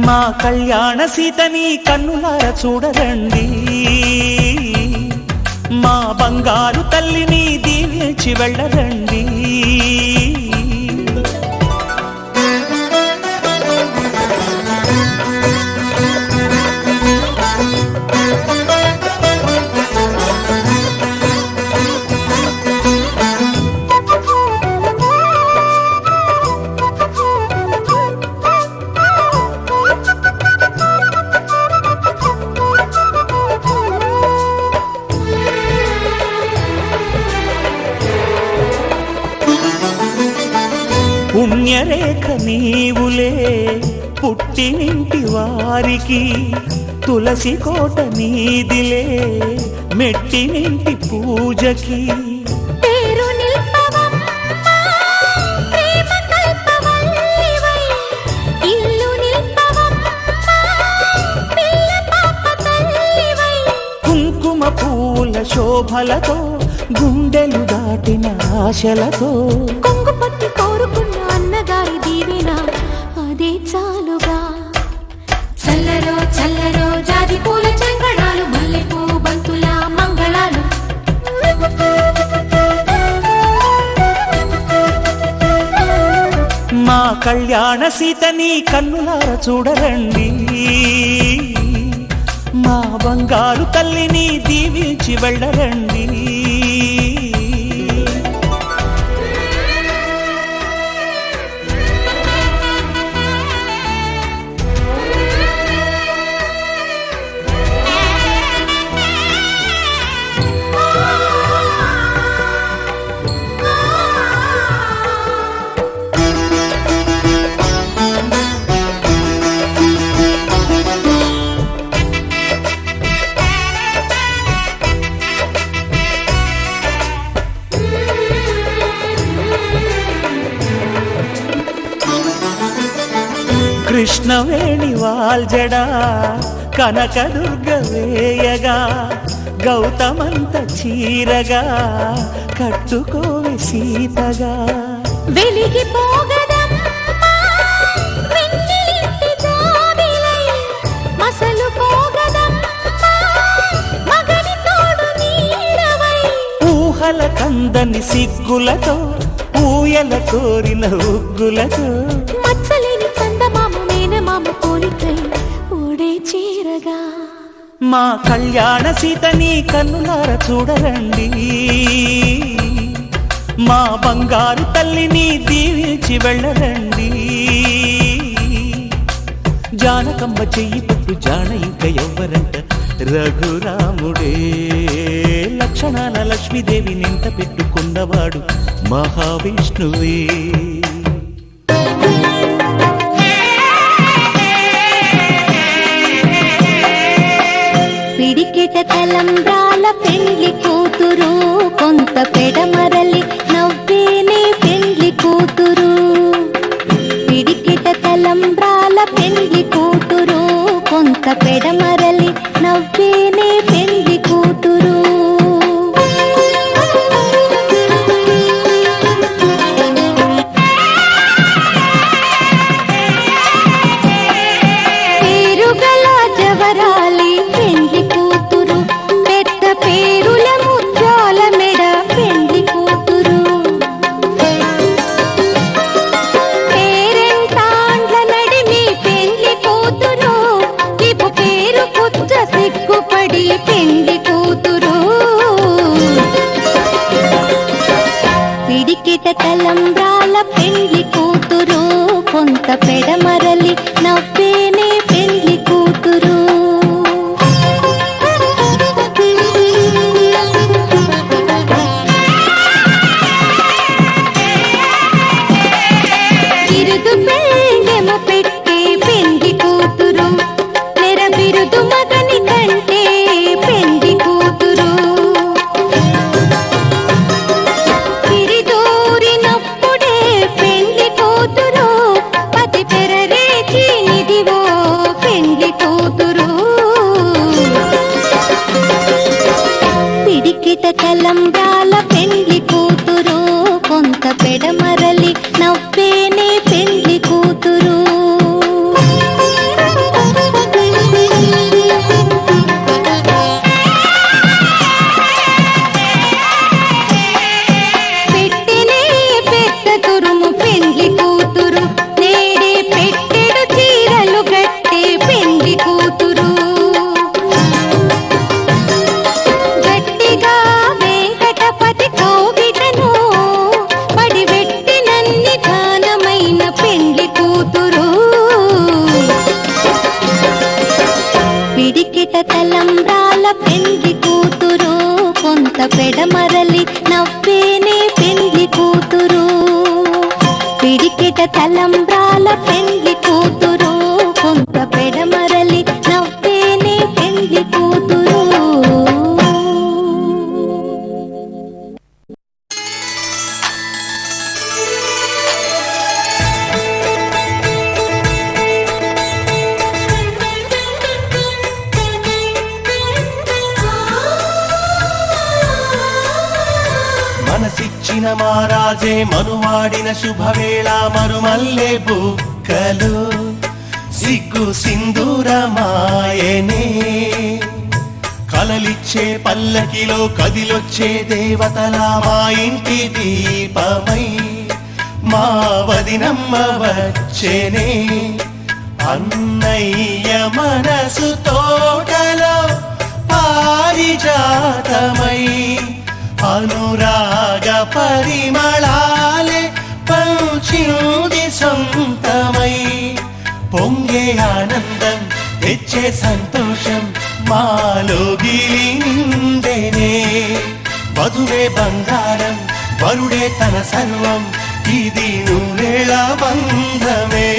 మా కళ్యాణ సీతని కన్నులార చూడరండి మా బంగారు తల్లిని దీవించి వెళ్ళరండి. పుణ్యరేఖ నీవులే పుట్టినింటి వారికి, తులసి కోట నీదిలే మెట్టినింటి పూజకి. పేరు నిల్పవమ్మా ప్రేమ కల్పవల్లివై, ఇల్లు నిల్పవమ్మా పిల్ల పాప తల్లివై. కుంకుమ పూల శోభలతో గుండెలు దాటిన ఆశలతో, కొంగు పట్టి కోరుకున్న అన్నగారి దీవెన అదే చాలుగా. చల్లరో చల్లరో జాజి పూల చంగడాలు, మల్లెపూ బంతుల మంగళాలు. మా కళ్యాణ సీతని కన్నులార చూడరండి. మా బంగారు తల్లిని దీవించి వెళ్ళరండి. కృష్ణవేణి వాల్జడా కనకదుర్గ వేయగా, గౌతమంత చీరగా కట్టుకోవి సీతగా. వెలిగిపోగదమ్మా వెన్నెలింటి జాబిలై, మసలుకోగదమ్మా మగని తోడు నీడవై. ఊహల కందని సిగ్గులతో ఊయల కోరిన ఉగ్గులతో, మచ్చలేని చందమామ మేనమామ పోలికై ఓడే చీరగా. మా కళ్యాణ సీతని కన్నులార చూడరండి. మా బంగారు తల్లిని దీవించి వెళ్ళరండి. జానకమ్మ చెయ్యి పట్టు జాణ ఇంక ఎవ్వరంట రఘురాముడే. లక్షణాల లక్ష్మీదేవి నింట పెట్టుకున్నవాడు మహావిష్ణువే. పిడికిట తలంబ్రాల పెండ్లి కూతురు, కొంత పెడమరలి నవ్వేనే పెండ్లి కూతురు. పిడికిట తలంబ్రాల పెండ్లి కూతురు, కొంత పెడమరలి నవ్వేనే పెండ్లి కూతురు. పేరుగల జవరాలి పెండ్లి కూతురు, పెద్ద పేరుల ముత్యాల మెడ పెండ్లి కూతురు. పేరెంటాండ్ల నడిమి పెండ్లి కూతురు, ఇపు పేరు పుచ్చ సిగ్గుపడి పెండ్లి కూతురు. పిడికిట తలంబ్రాల పెండ్లి కూతురు, కొంత పెడమరలి నవ్వేనే పెండ్లి కూతురు. బిరుదు పెండెమ పెట్టే పెండ్లి కూతురు, నెర బిరుదు మగని కంటే పెండ్లి కూతురు. పిరిదూరినప్పుడే పెండ్లి కూతురు, పతి పెరరేచి నిధి పిడికెట తలంబ్రాల పెండ్లి కూతురు కొంత పెడమరలి నవ్వేనే పెండ్లి కూతురు పిడికెట తలంబ్రాల పెండ్లి కూతురు కొంత పెడమరలి నవ్వేనే పెండ్లి కూతురు మనసిచ్చిన మారాజే మనువాడిన శుభవేళ మరుమల్లె బుక్కలు సిగ్గు సింధూరమాయనే కలలిచ్చే పల్లకిలో కదిలొచ్చే దేవతల మా ఇంటి దీపమై మా వదినమ్మ వచ్చేనే అన్నయ్య మనసు తోటలో పారిజాతమై అనురాగ పరిమళాలే పంచింది సొంతమై పొంగే ఆనందం తెచ్చే సంతోషం మాలోగిలి నిండేనే వధువే బంగారం వరుడే తన సర్వం ఇది నూరేళ బంధమే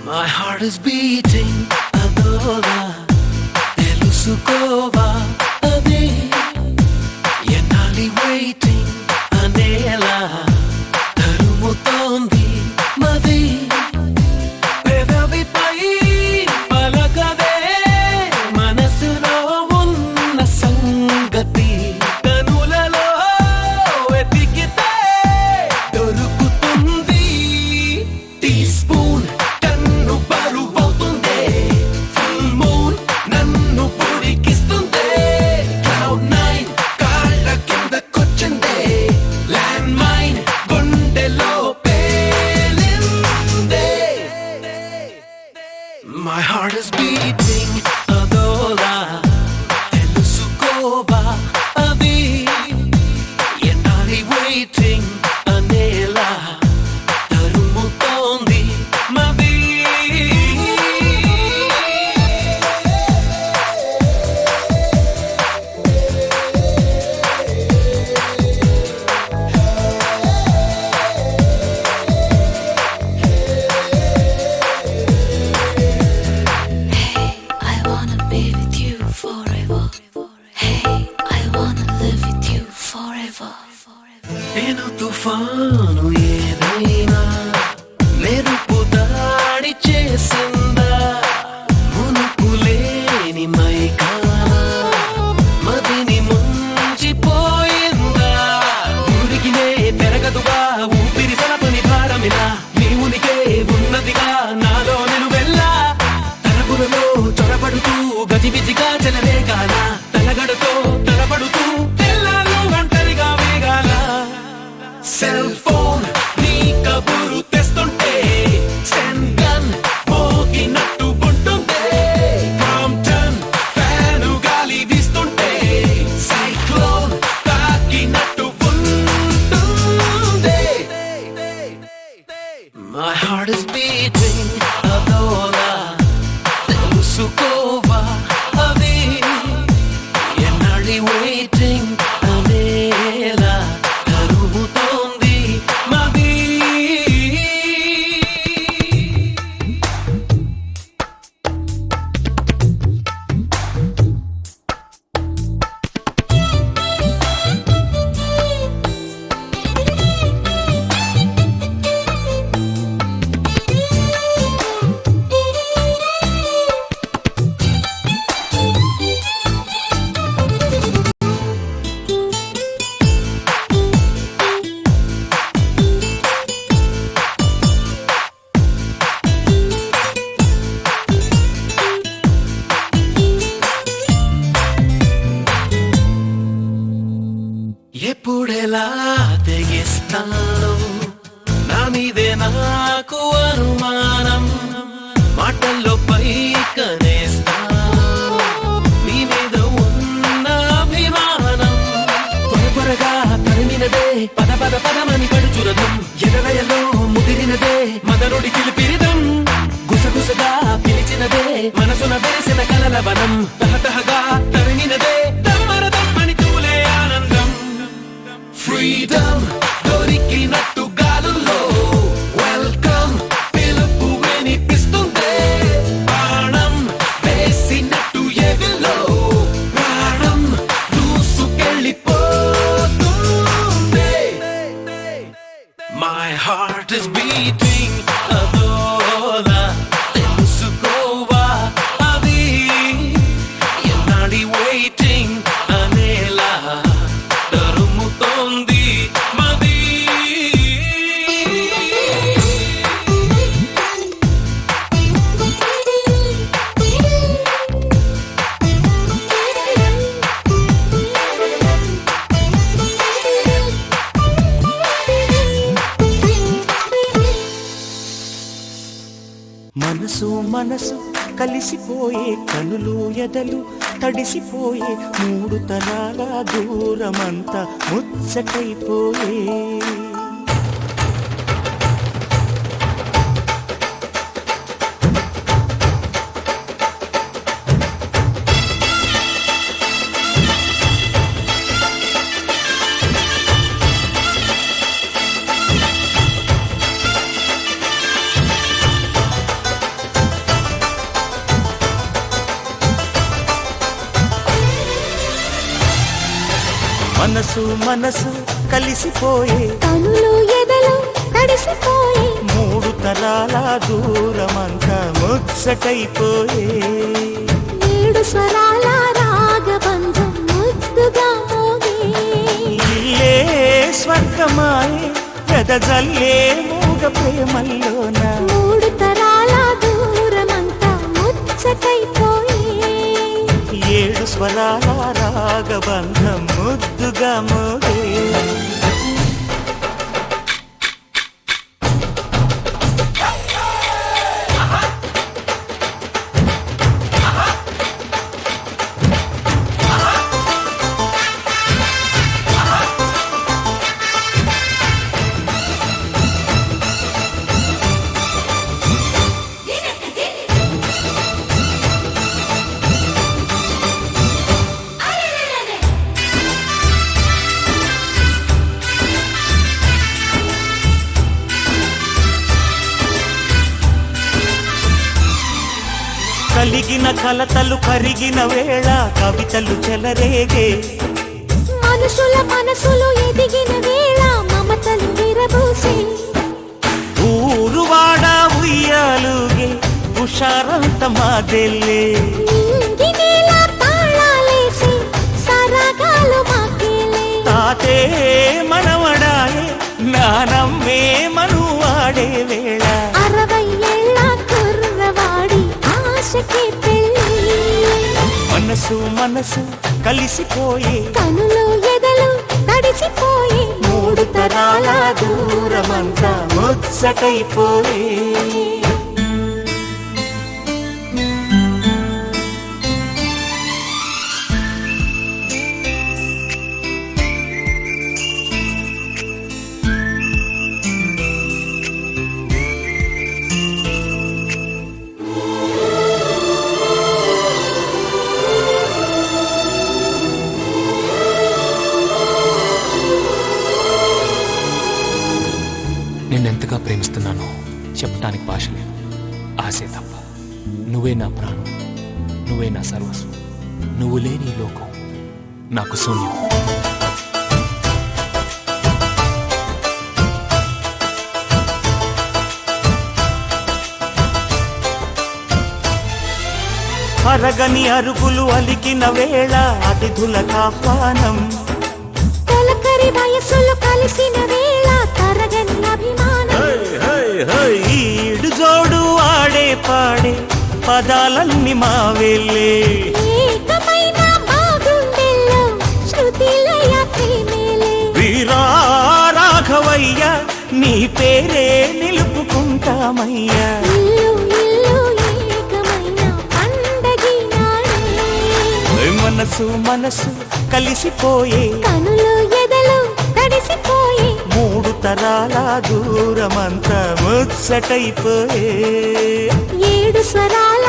My heart is beating, adola, telusukova, adi, yenali waiting, anela, tarumutondi, madi, pedavi pai, palakade, manasulo unna sangati, kanulalo, etikite, dorukutundi, teaspoon. My heart is beating, adola, telusukova, adi, yenali waiting, anela, tarumutondi, madi. నేను తుఫాను ఏదైనా మెరుపు దాడి చేసిందా మునుకులేని మైకానా మదిని ముంచిపోయిందా ఊరికినే పెరగదుగా ఊపిరి సలపని భారమిలా నీ ఉనికే ఉన్నదిగా నాలో నేను వెళ్ళా తలపులలో చొరబడుతూ గజిబిజిగా చెలరేగాల తలగడుతో తలబడుతూ తెల్లాలు ఒంటరిగా వేగాల సెల్ ఫోన్ నీ కబురు తెస్తుంటే స్టెన్ గన్ మోగినట్టు ఉంటుందే ప్రాంప్టన్ ఫ్యాను గాలి వీస్తుంటే సైక్లోన్ తాకినట్టు ఉంటుందే My heart is beating, adola, telusukova, adi. మనసున వెలిసిన కలల వనం తహతహగా తరిగినదే దమ్మర దమ్మని తూలే ఆనందం ఫ్రీడమ్ దొరికినట్టు గాలుల్లో వెల్కమ్ పిలుపు వినిపిస్తుందే ప్రాణం వేసినట్టు ఎవిలో ప్రాణం దూసుకెళ్ళిపోతుందే My heart is beating అదోలా తెలుసుకోవా అది ఎన్నాడి waiting అనేలా తరుముతోంది మది మనసు మనసు కలిసిపోయే కనులు ఎదలు తడిసిపోయే మూడు తరాల దూరమంతా ముచ్చటైపోయే మనసు మనసు కలిసిపోయే కనులు ఎదలు తడిసిపోయి మూడు తరాల దూరమంతా ముచ్చటైపోయే ఏడు స్వరాల రాగబంధం ముద్దుగా మోగే ఇల్లే స్వర్గమాయే ఎదజల్లే మూగ ప్రేమల్లోన మూడు తరాల దూరమంతా ముచ్చటైపోయి ఏడు స్వరాల రాగబంధం ముద్దుగా మోగే కలిగిన కలతలు కరిగిన వేళ కవితలు చెలరేగే మనుషుల మనసులు ఎదిగిన వేళ మమతలు విరబూసే ఊరువాడ ఉయ్యాలుగే హుషారంత మాదెల్లే నింగినేల తాళాలేసి సరాగాలు మాకేలే తాతే మనవడాయే నానమ్మే మనువాడే వేళ 60 ఏళ్ళ కుర్రవాడి ఆశకి పెళ్ళి మనసు మనసు కలిసిపోయే కనులు ఎదలు తడిసిపోయి మూడు తరాల దూరమంతా ముచ్చటైపోయే నిన్నెంతగా ప్రేమిస్తున్నానో చెప్పటానికి భాష లేదు. ఆశే తప్ప. నువ్వే నా ప్రాణం, నువ్వే నా సర్వస్వం. నువ్వు లేని ఈ లోకం నాకు శూన్యం. అరగని అరుగులు అలికిన వేళ అతిథులకు ఆహ్వానం తొలకరి వయసులు కలిసిన వేళ తరగని అభిమానం ఈడు జోడు ఆడే పాడే పదాలన్నీ మావేలే ఏకమైన మా గుండెల్లో శృతిలయ ప్రేమేలే వీరా రాఘవయ్య నీ పేరే నిలుపుకుంటామయ్యా ఇల్లు ఇల్లు ఏకమైన పండగి నాడే మనసు మనసు కలిసిపోయే కనులు ఎదలు తడిసిపోయి మూడు తరాల దూరమంతా ముచ్చటైపోయే ఏడు స్వరాల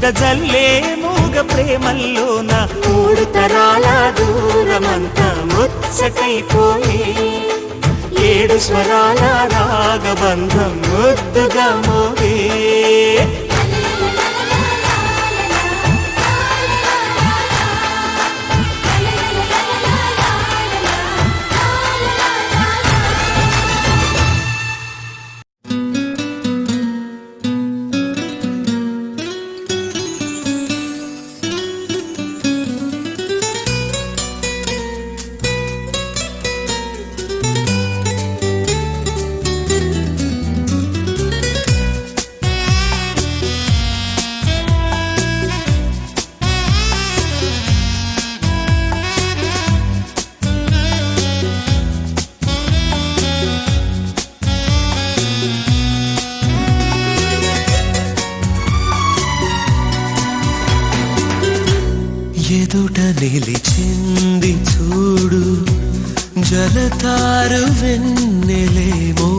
వెదజల్లే మూగ ప్రేమల్లోన మూడు తరాల దూరమంతా ముచ్చటైపోయే ఏడు స్వరాల రాగబంధం ముద్దుగా మోగే ఎదుట నిలిచింది చూడు జలతారు వెన్నెలేమో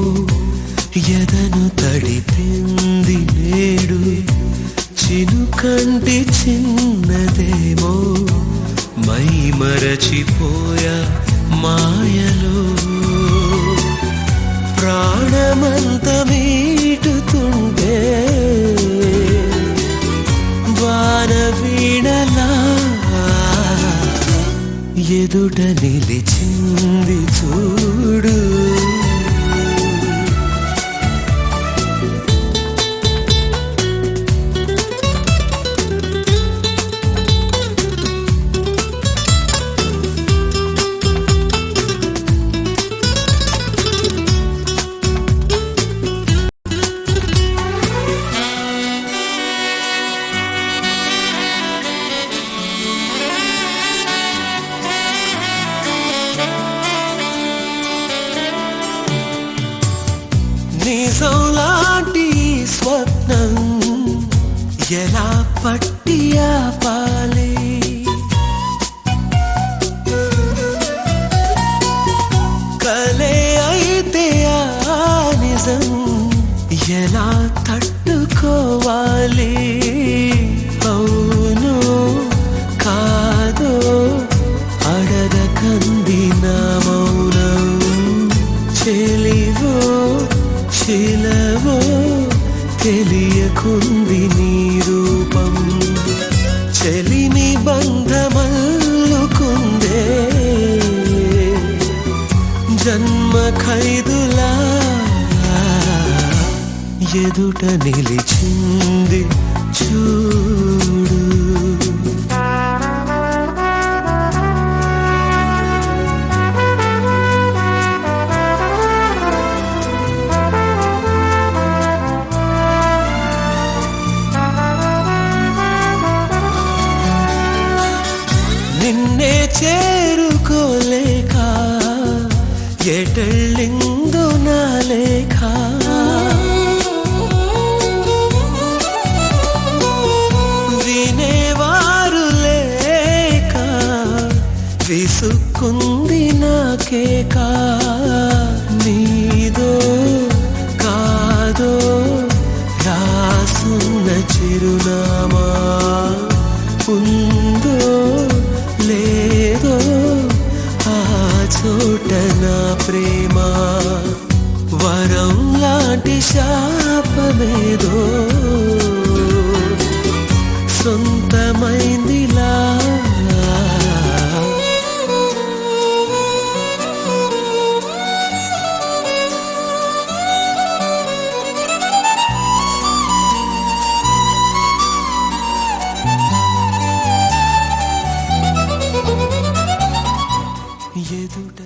ఎదను తడిపింది నేడు చినుకంటి చిన్నదేమో మై మరచిపోయా మాయలో ప్రాణమంత మీటుతుంటే వాన వీణలా ఎదుట నిలిచింది చూడు నిజంలాంటి స్వప్నం ఎలా పట్టి ఆపాలి కలే అయితే ఆ నిజం ఎలా తట్టుకోవాలి అవును కాదో అడగకంది నా మౌనం చెలివో చిలవో తెలియకుంది నీ రూపం చెలిని బంధమల్లుకుందే జన్మ ఖైదులా ఎదుట నిలిచింది చూడు నిన్నే చేరుకోలేక ఎటళ్ళిందో నా లేఖ వినేవారు లేక విసుక్కుంది నాకేక నీదో కాదో రాసున్న చిరునామా ఉందో లేదో ఆ చోట నా ప్రేమ వరం లాంటి శాపమేదో సొంతమైందిలా ఎదుట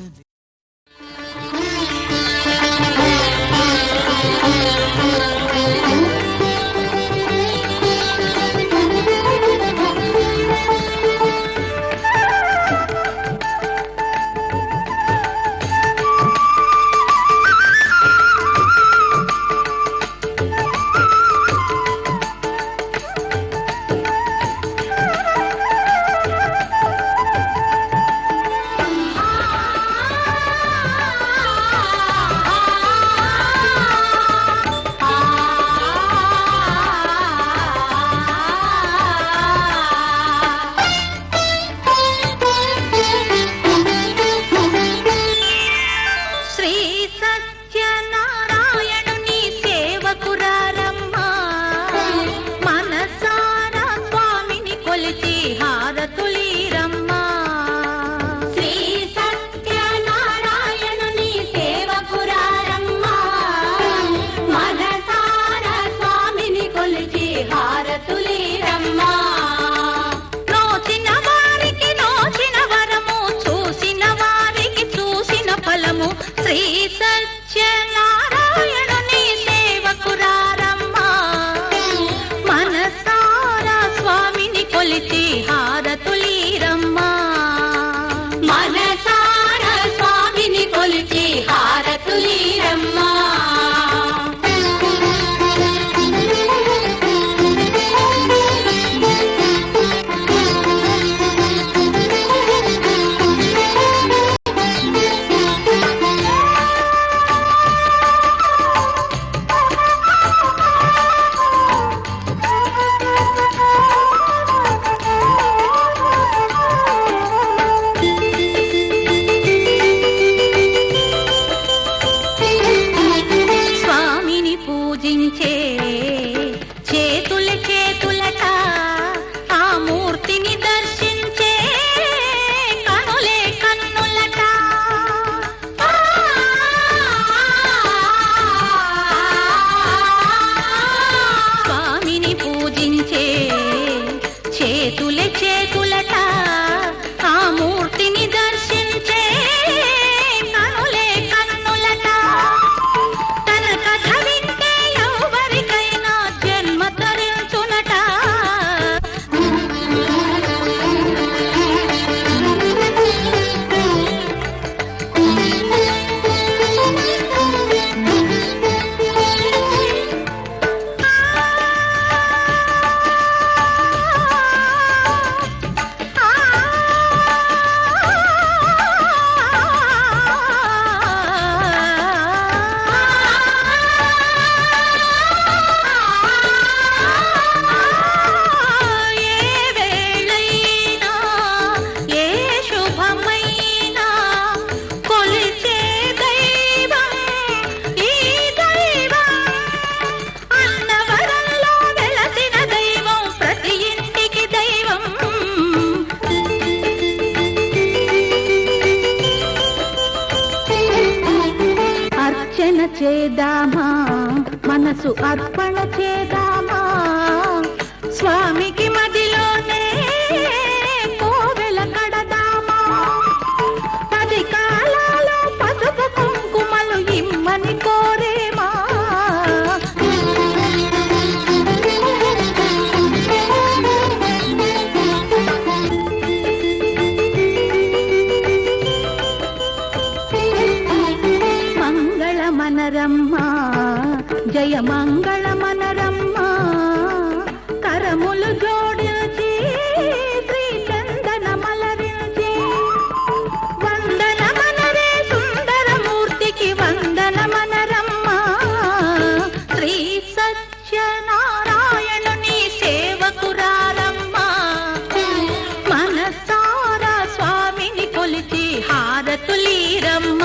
చేద్దామా మనసు అర్పణ చేద్దామా స్వామికి మదిలోనే కోవెల కడదామా 10 కాలాలో పసుపు కుంకుమలు ఇమ్మని కోరేమా మనరమ్మ జయ మంగళ మనరమ్మ కరములు జోడించి శ్రీ చందన మలరించి వందన మనరే సుందరమూర్తికి వందన మనరమ్మ శ్రీ సత్యనారాయణుని సేవకురారమ్మ మనసారా స్వామిని కొలిచి హారతులీరమ్మ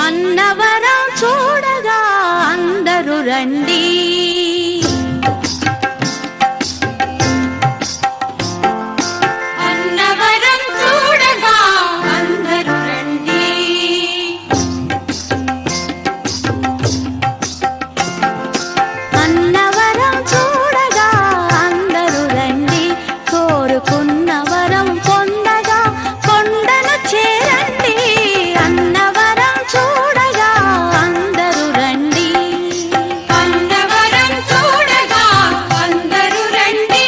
అన్నవరం చూడగా అందరూ రండి అన్నవరం చూడగా అందరూ రండి అన్నవరం చూడగా అందరూ రండి కోరుకున్న వరం పొందగా కొండను చేరండి అన్నవరం చూడగా అందరూ రండి అన్నవరం చూడగా అందరూ రండి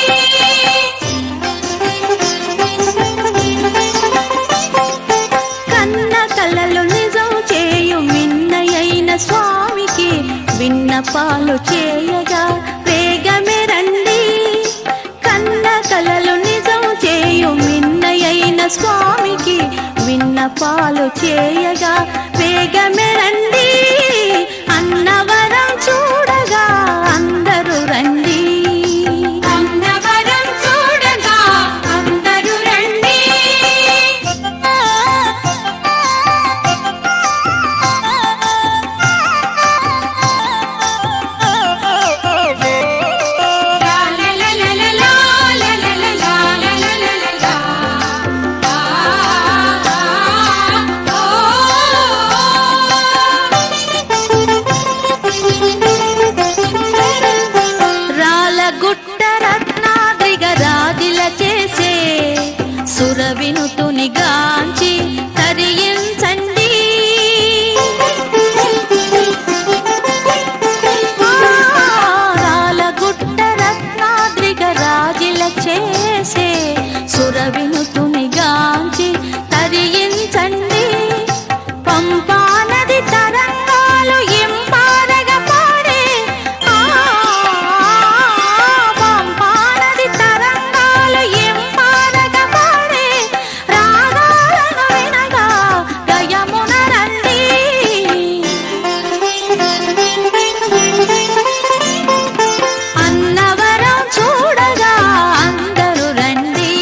కన్న కలలు నిజం చేయు మిన్నయైన స్వామికి విన్నపాలు చేయగా వేగమే రండి కన్న కలలు నిజం చేయు మిన్నయైన స్వామికి విన్నపాలు చేయగా వేగమే రండి అన్నవరం చూడగా అందరూ రండి అన్నవరం చూడగా అందరూ రండి రాలగుట్ట రత్నాద్రిగ రాదిల చేసే సురవినుతుని గాంచి తరించండి రాలగుట్ట రత్నాద్రిగ రాజిల చేసే సురవినుతుని గాంచి తరించండి పంపా నది తరంగాలు ఇంపారగా పాడే పంపా నది తరంగాలు ఇంపారగా పాడే రాగాలను వినగా గయమున రండి అన్నవరం చూడగా అందరూ రండి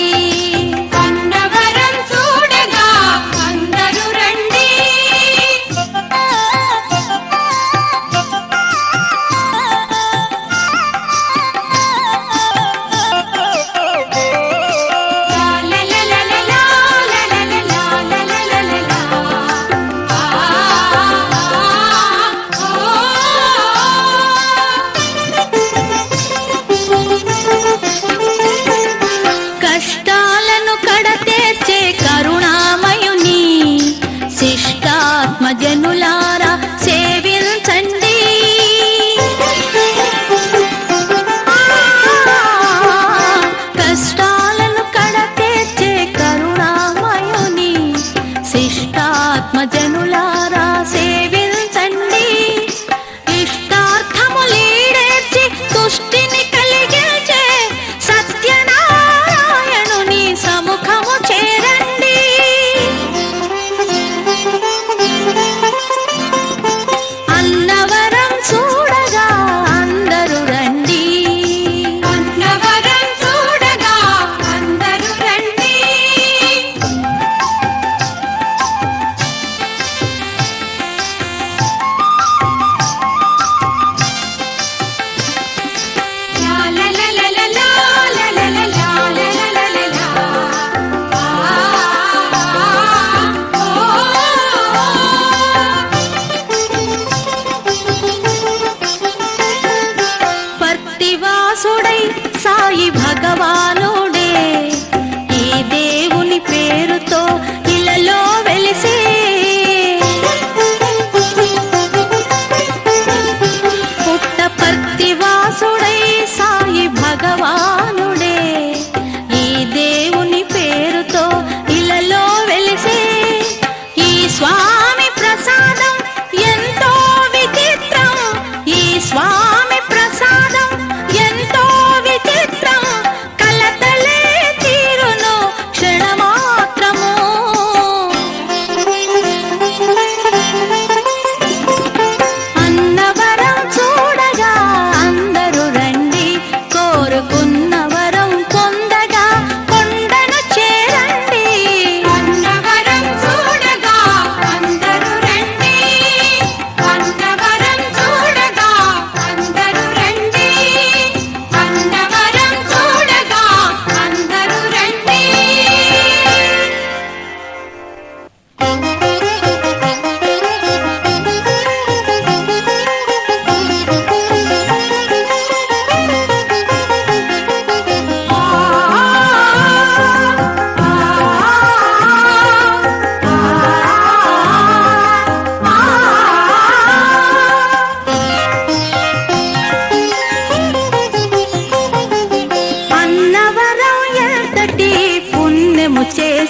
అన్నవరం చూడగా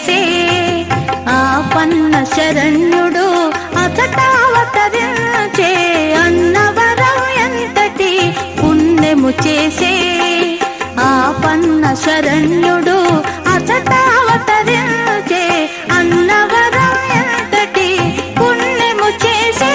చేసే ఆ పన్న శరణ్యుడు అచటావతరించే అన్నవరం ఎంతటి పుణ్యము చేసే ఆ పన్న శరణ్యుడు అచటావతరించే అన్నవరం ఎంతటి పుణ్యము చేసే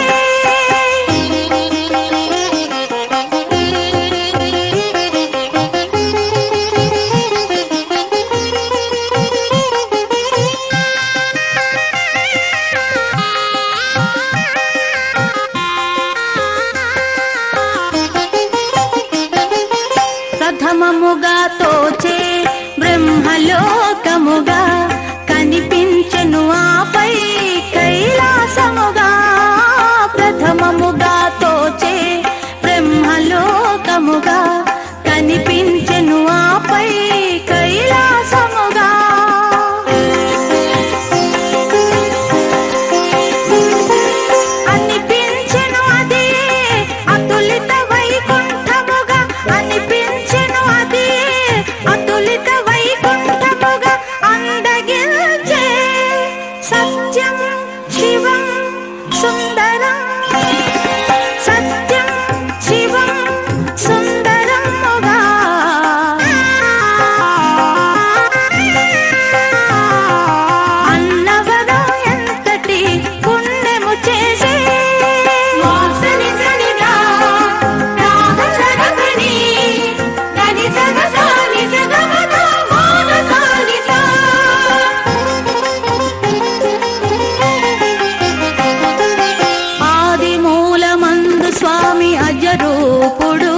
ప్రథమముగా తోచే బ్రహ్మలోకముగా కనిపించెను ఆపై కైలాసముగా ప్రథమముగా తోచే బ్రహ్మలోకముగా కనిపించెను ఆపై కైలాసముగా అనిపించెను అదే అతులిత వైకుంఠముగా అనిపించెను అదే అతులిత వైకుంఠముగా అందగిల్చే సత్యం శివం సుందరం సత్యం శివం సుందరముగా అన్నవరం ఎంతటి పుణ్యము చేసే వాసని సనిగా రాగ సగసని గని సగసాని సగమగ మోన సానిసా ఆది మూలమందు స్వామి అజరూపుడు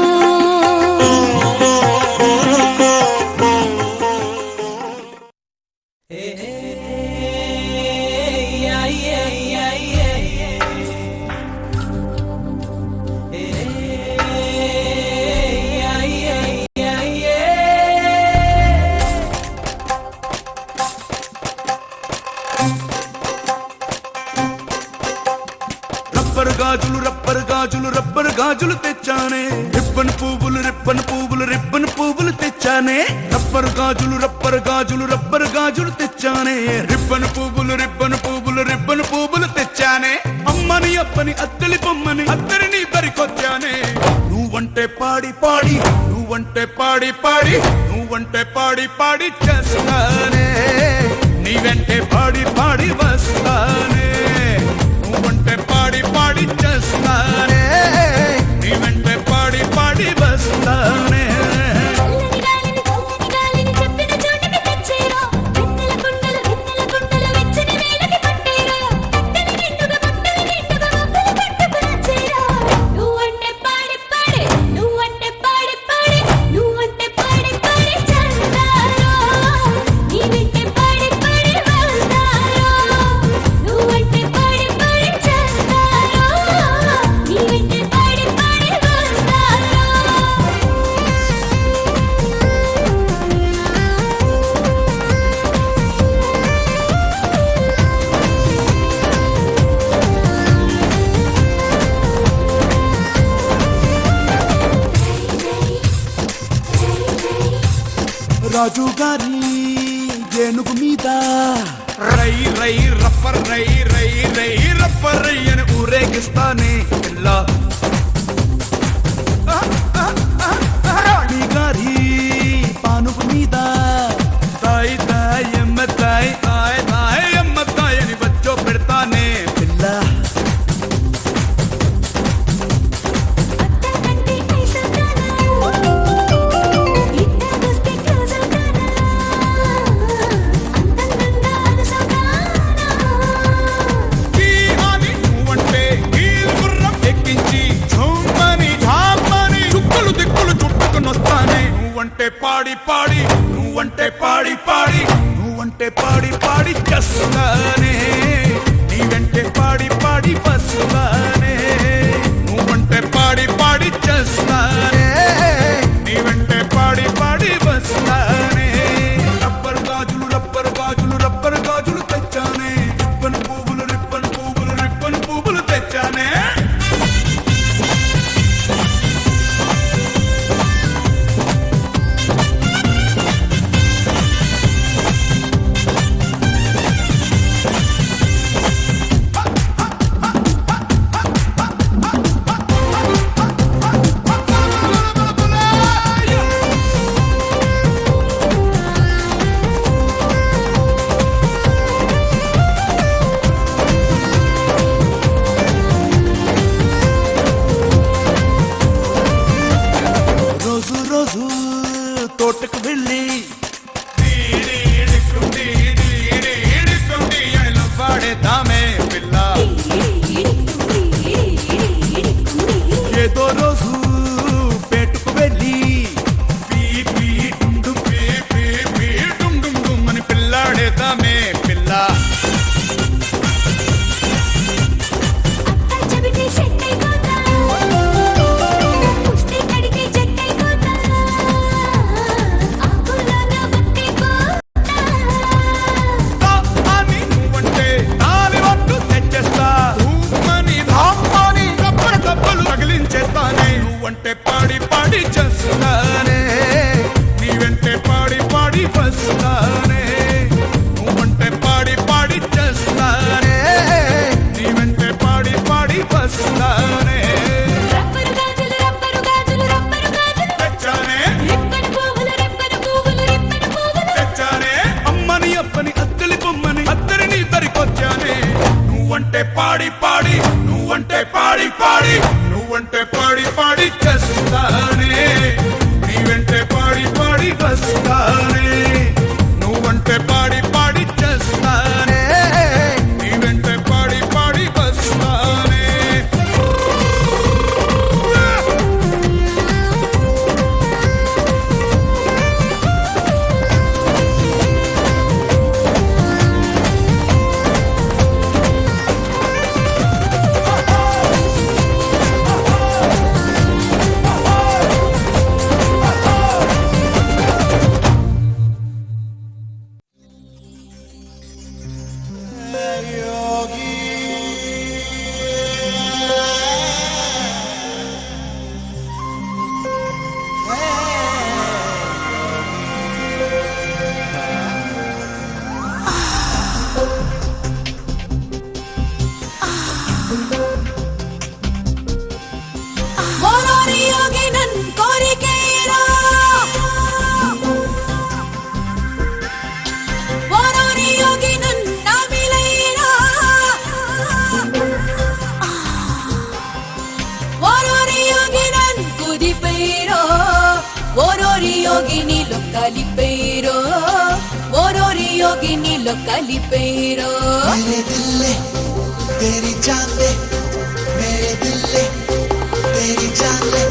రబ్బరు గాజులు రబ్బరు గాజులు రబ్బరు గాజులు తెచ్చానే రిబ్బన్ పువ్వులు రిబ్బన్ పువ్వులు రిబ్బన్ పువ్వులు తెచ్చానే రబ్బరు గాజులు రబ్బరు గాజులు రబ్బరు గాజులు తెచ్చానే రిబ్బన్ పువ్వులు రిబ్బన్ పువ్వులు రిబ్బన్ పువ్వులు తెచ్చానే అమ్మని అప్పని అత్తలి బొమ్మని అత్తరిని బరికొచ్చానే నువ్వంటే పాడి పాడి నువ్వంటే పాడి పాడి నువ్వంటే పాడి పాడి చేస్తానే నీ వెంటే పాడి పాడి వస్తానే నువ్వంటే పాడి పాడి చేస్తానే నీ వెంటే పాడి పాడి వస్తానే చల్లని గాలిని చెప్పిన చోటికి తెచ్చేరా వెన్నెల కుండలు వెచ్చని వేళకి పట్టేరా బట్టలు నిండుగా మబ్బులు పట్టుకునొచ్చేరా నువ్వంటే పాడి పాడి నువ్వంటే పాడి పాడి నువ్వంటే పాడి పాడి చేస్తారా నీ వెంటే పాడి పాడి వస్తారా నువ్వంటే పాడి పాడి చేస్తారా నీ వెంటే పాడి పాడి వస్తారా రాజు గారి ఏనుగు మీద రై రై రప్పర్ రై రై రై రప్పర్ రై అని ఊరేగిస్తానే ఇలా రాణి గారి పానుగు మీద తాయి తాయి ఎమ్మ తాయి తాయి తాయి ఎమ్మ తాయి అని వచ్చో పెడతానే పిల్ల అట్టకంటే కైసల్తానా ఇట్టకొస్తే క్లోజవుతానా అంతంగా అలసవుతానా ఈ అని నువ్వంటే ఈ గుర్రం ఎక్కించి ఝుమ్మని ఝామ్మని చుక్కలు దిక్కులు చుట్టుకునొస్తానే నువ్వంటే పాడి పాడి నువ్వంటే పాడి పాడి నువ్వంటే పాడి పాడి చేస్తానే నీ వెంటే పాడి పాడి వస్తానే నువ్వంటే పాడి పాడి చేస్తానే నీ వెంటే పాడి పాడి వస్తానే రబ్బరు గాజులు రబ్బరు గాజులు రబ్బరు గాజులు తెచ్చానే రిబ్బన్ పువ్వులు రిబ్బన్ పువ్వులు రిబ్బన్ పువ్వులు తెచ్చానే రమ్మని అద్దరిని దరికొచ్చానే నువ్వంటే పాడి పాడి నువ్వంటే పాడి పాడి నువ్వంటే పాడి పాడి చేస్తానే నీ వెంటే పాడి పాడి వస్తానే నువ్వంటే పాడి పాడి చేస్తానే నీ వెంటే పాడి పాడి వస్తానే ಓರೋರಿ ಯೋಗಿ ನನ್ ಕೋರಿಕೆ ಇರೋ ಓರೋರಿ ಯೋಗಿ ನನ್ ನಾಮಿಲೆ ಇರೋ ಓರೋರಿ ಯೋಗಿ ನನ್ ಕುದಿಪೈರೋ ಓರೋರಿ ಯೋಗಿ ನೀಲು ಕಲಿಪೈರೋ ಓರೋರಿ ಯೋಗಿ ನೀಲು ಕಲಿಪೈರೋ मेरे दिल ले तेरी जान ले मेरे दिल ले तेरी जान ले